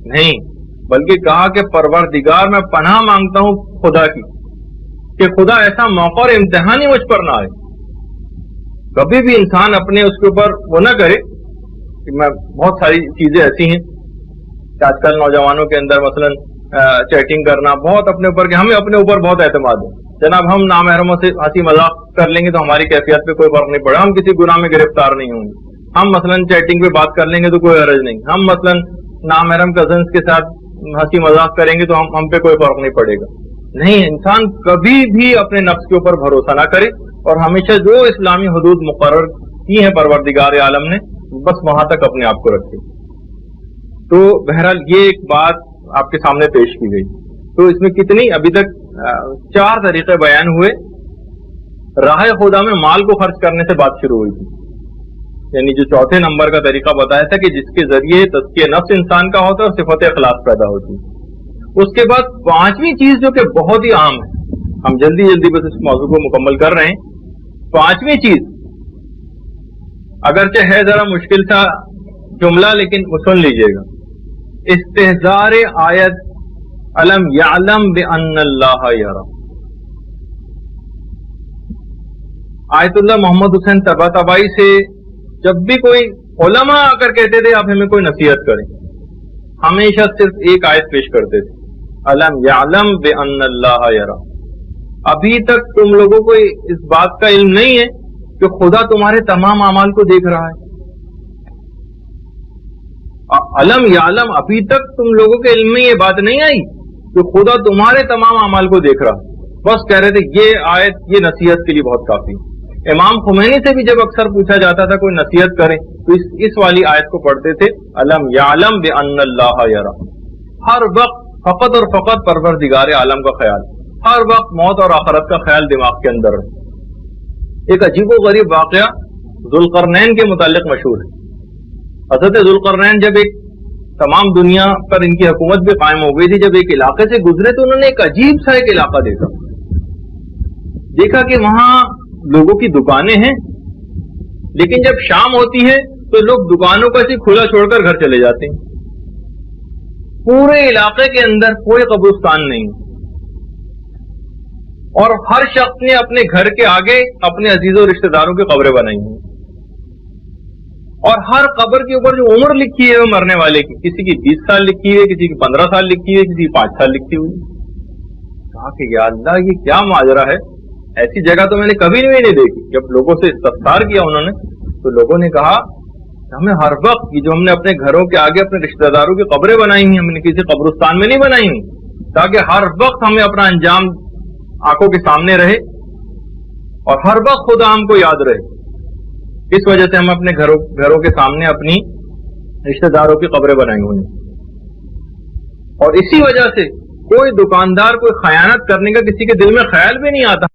نہیں، بلکہ کہا کہ پروردگار میں پناہ مانگتا ہوں خدا کی کہ خدا ایسا موقع اور امتحان ہی مجھ پر نہ آئے. کبھی بھی انسان اپنے اس کے اوپر وہ نہ کرے کہ میں بہت ساری چیزیں ایسی ہیں کہ آج کل نوجوانوں کے اندر مثلاً چیٹنگ کرنا بہت اپنے اوپر، کہ ہمیں اپنے اوپر بہت اعتماد ہے. جناب ہم نامحرموں سے ہنسی مذاق کر لیں گے تو ہماری کیفیت پہ کوئی فرق نہیں پڑا، ہم کسی گناہ میں گرفتار نہیں ہوں گے. ہم مثلاً چیٹنگ پہ بات کر لیں گے تو کوئی حرج نہیں، ہم مثلاً نامحرم کزنس کے ساتھ ہنسی مذاق کریں گے تو ہم پہ کوئی فرق نہیں پڑے گا. نہیں، انسان کبھی بھی اپنے نفس کے اوپر بھروسہ نہ کرے، اور ہمیشہ جو اسلامی حدود مقرر کی ہیں پروردگار عالم نے بس وہاں تک اپنے آپ کو رکھے. تو بہرحال یہ ایک بات آپ کے سامنے پیش کی گئی. تو اس میں کتنی ابھی تک 4 طریقے بیان ہوئے. راہ خدا میں مال کو خرچ کرنے سے بات شروع ہوئی تھی، یعنی جو چوتھے نمبر کا طریقہ بتایا تھا کہ جس کے ذریعے تزکیہ نفس انسان کا ہوتا ہے اور صفت اخلاص پیدا ہوتی ہے. اس کے بعد 5ویں چیز جو کہ بہت ہی عام ہے، ہم جلدی بس اس موضوع کو مکمل کر رہے ہیں. 5ویں چیز اگرچہ ہے ذرا مشکل تھا جملہ لیکن سن لیجئے گا. استحضار آیت علم یعلم بان اللہ یرا. آیت اللہ محمد حسین طباطبائی سے جب بھی کوئی علماء آ کر کہتے تھے آپ ہمیں کوئی نصیحت کریں، ہمیشہ صرف ایک آیت پیش کرتے تھے، علم یعلم بان اللہ یرا. ابھی تک تم لوگوں کو اس بات کا علم نہیں ہے کہ خدا تمہارے تمام اعمال کو دیکھ رہا ہے. علم یعلم، ابھی تک تم لوگوں کے علم میں یہ بات نہیں آئی کہ خدا تمہارے تمام اعمال کو دیکھ رہا. بس کہہ رہے تھے یہ آیت یہ نصیحت کے لیے بہت کافی. امام خمینی سے بھی جب اکثر پوچھا جاتا تھا کوئی نصیحت کرے تو اس والی آیت کو پڑھتے تھے، علم یعلم بان اللہ یرا. ہر وقت فقط اور فقط پروردگار عالم کا خیال، ہر وقت موت اور آخرت کا خیال دماغ کے اندر ہے. ایک عجیب و غریب واقعہ ذوالقرنین کے متعلق مشہور ہے. حضرت ذوالقرنین جب ایک تمام دنیا پر ان کی حکومت بھی قائم ہو گئی تھی. جب ایک علاقے سے گزرے تو انہوں نے ایک عجیب سا ایک علاقہ دیکھا کہ وہاں لوگوں کی دکانیں ہیں, لیکن جب شام ہوتی ہے تو لوگ دکانوں کو ایسے کھلا چھوڑ کر گھر چلے جاتے ہیں. پورے علاقے کے اندر کوئی قبرستان نہیں, اور ہر شخص نے اپنے گھر کے آگے اپنے عزیزوں اور رشتہ داروں کی قبریں بنائی ہیں, اور ہر قبر کے اوپر جو عمر لکھی ہے وہ مرنے والے کی, کسی کی 20 سال لکھی ہے, کسی کی 15 سال لکھی ہے, کسی کی 5 سال لکھی ہوئی. کہا کہ یا اللہ یہ کیا ماجرا ہے, ایسی جگہ تو میں نے کبھی نہیں دیکھی. جب لوگوں سے استفسار کیا انہوں نے تو لوگوں نے کہا ہمیں ہر وقت جو ہم نے اپنے گھروں کے آگے اپنے رشتہ داروں کی قبریں بنائی ہیں, ہم نے کسی قبرستان میں نہیں بنائی ہیں, تاکہ ہر وقت ہمیں اپنا انجام آنکھوں کے سامنے رہے اور ہر وقت خدا ہم کو یاد رہے. اس وجہ سے ہم اپنے گھروں کے سامنے اپنی رشتہ داروں کی قبریں بنائی ہوئی, اور اسی وجہ سے کوئی دکاندار کوئی خیانت کرنے کا کسی کے دل میں خیال بھی نہیں آتا.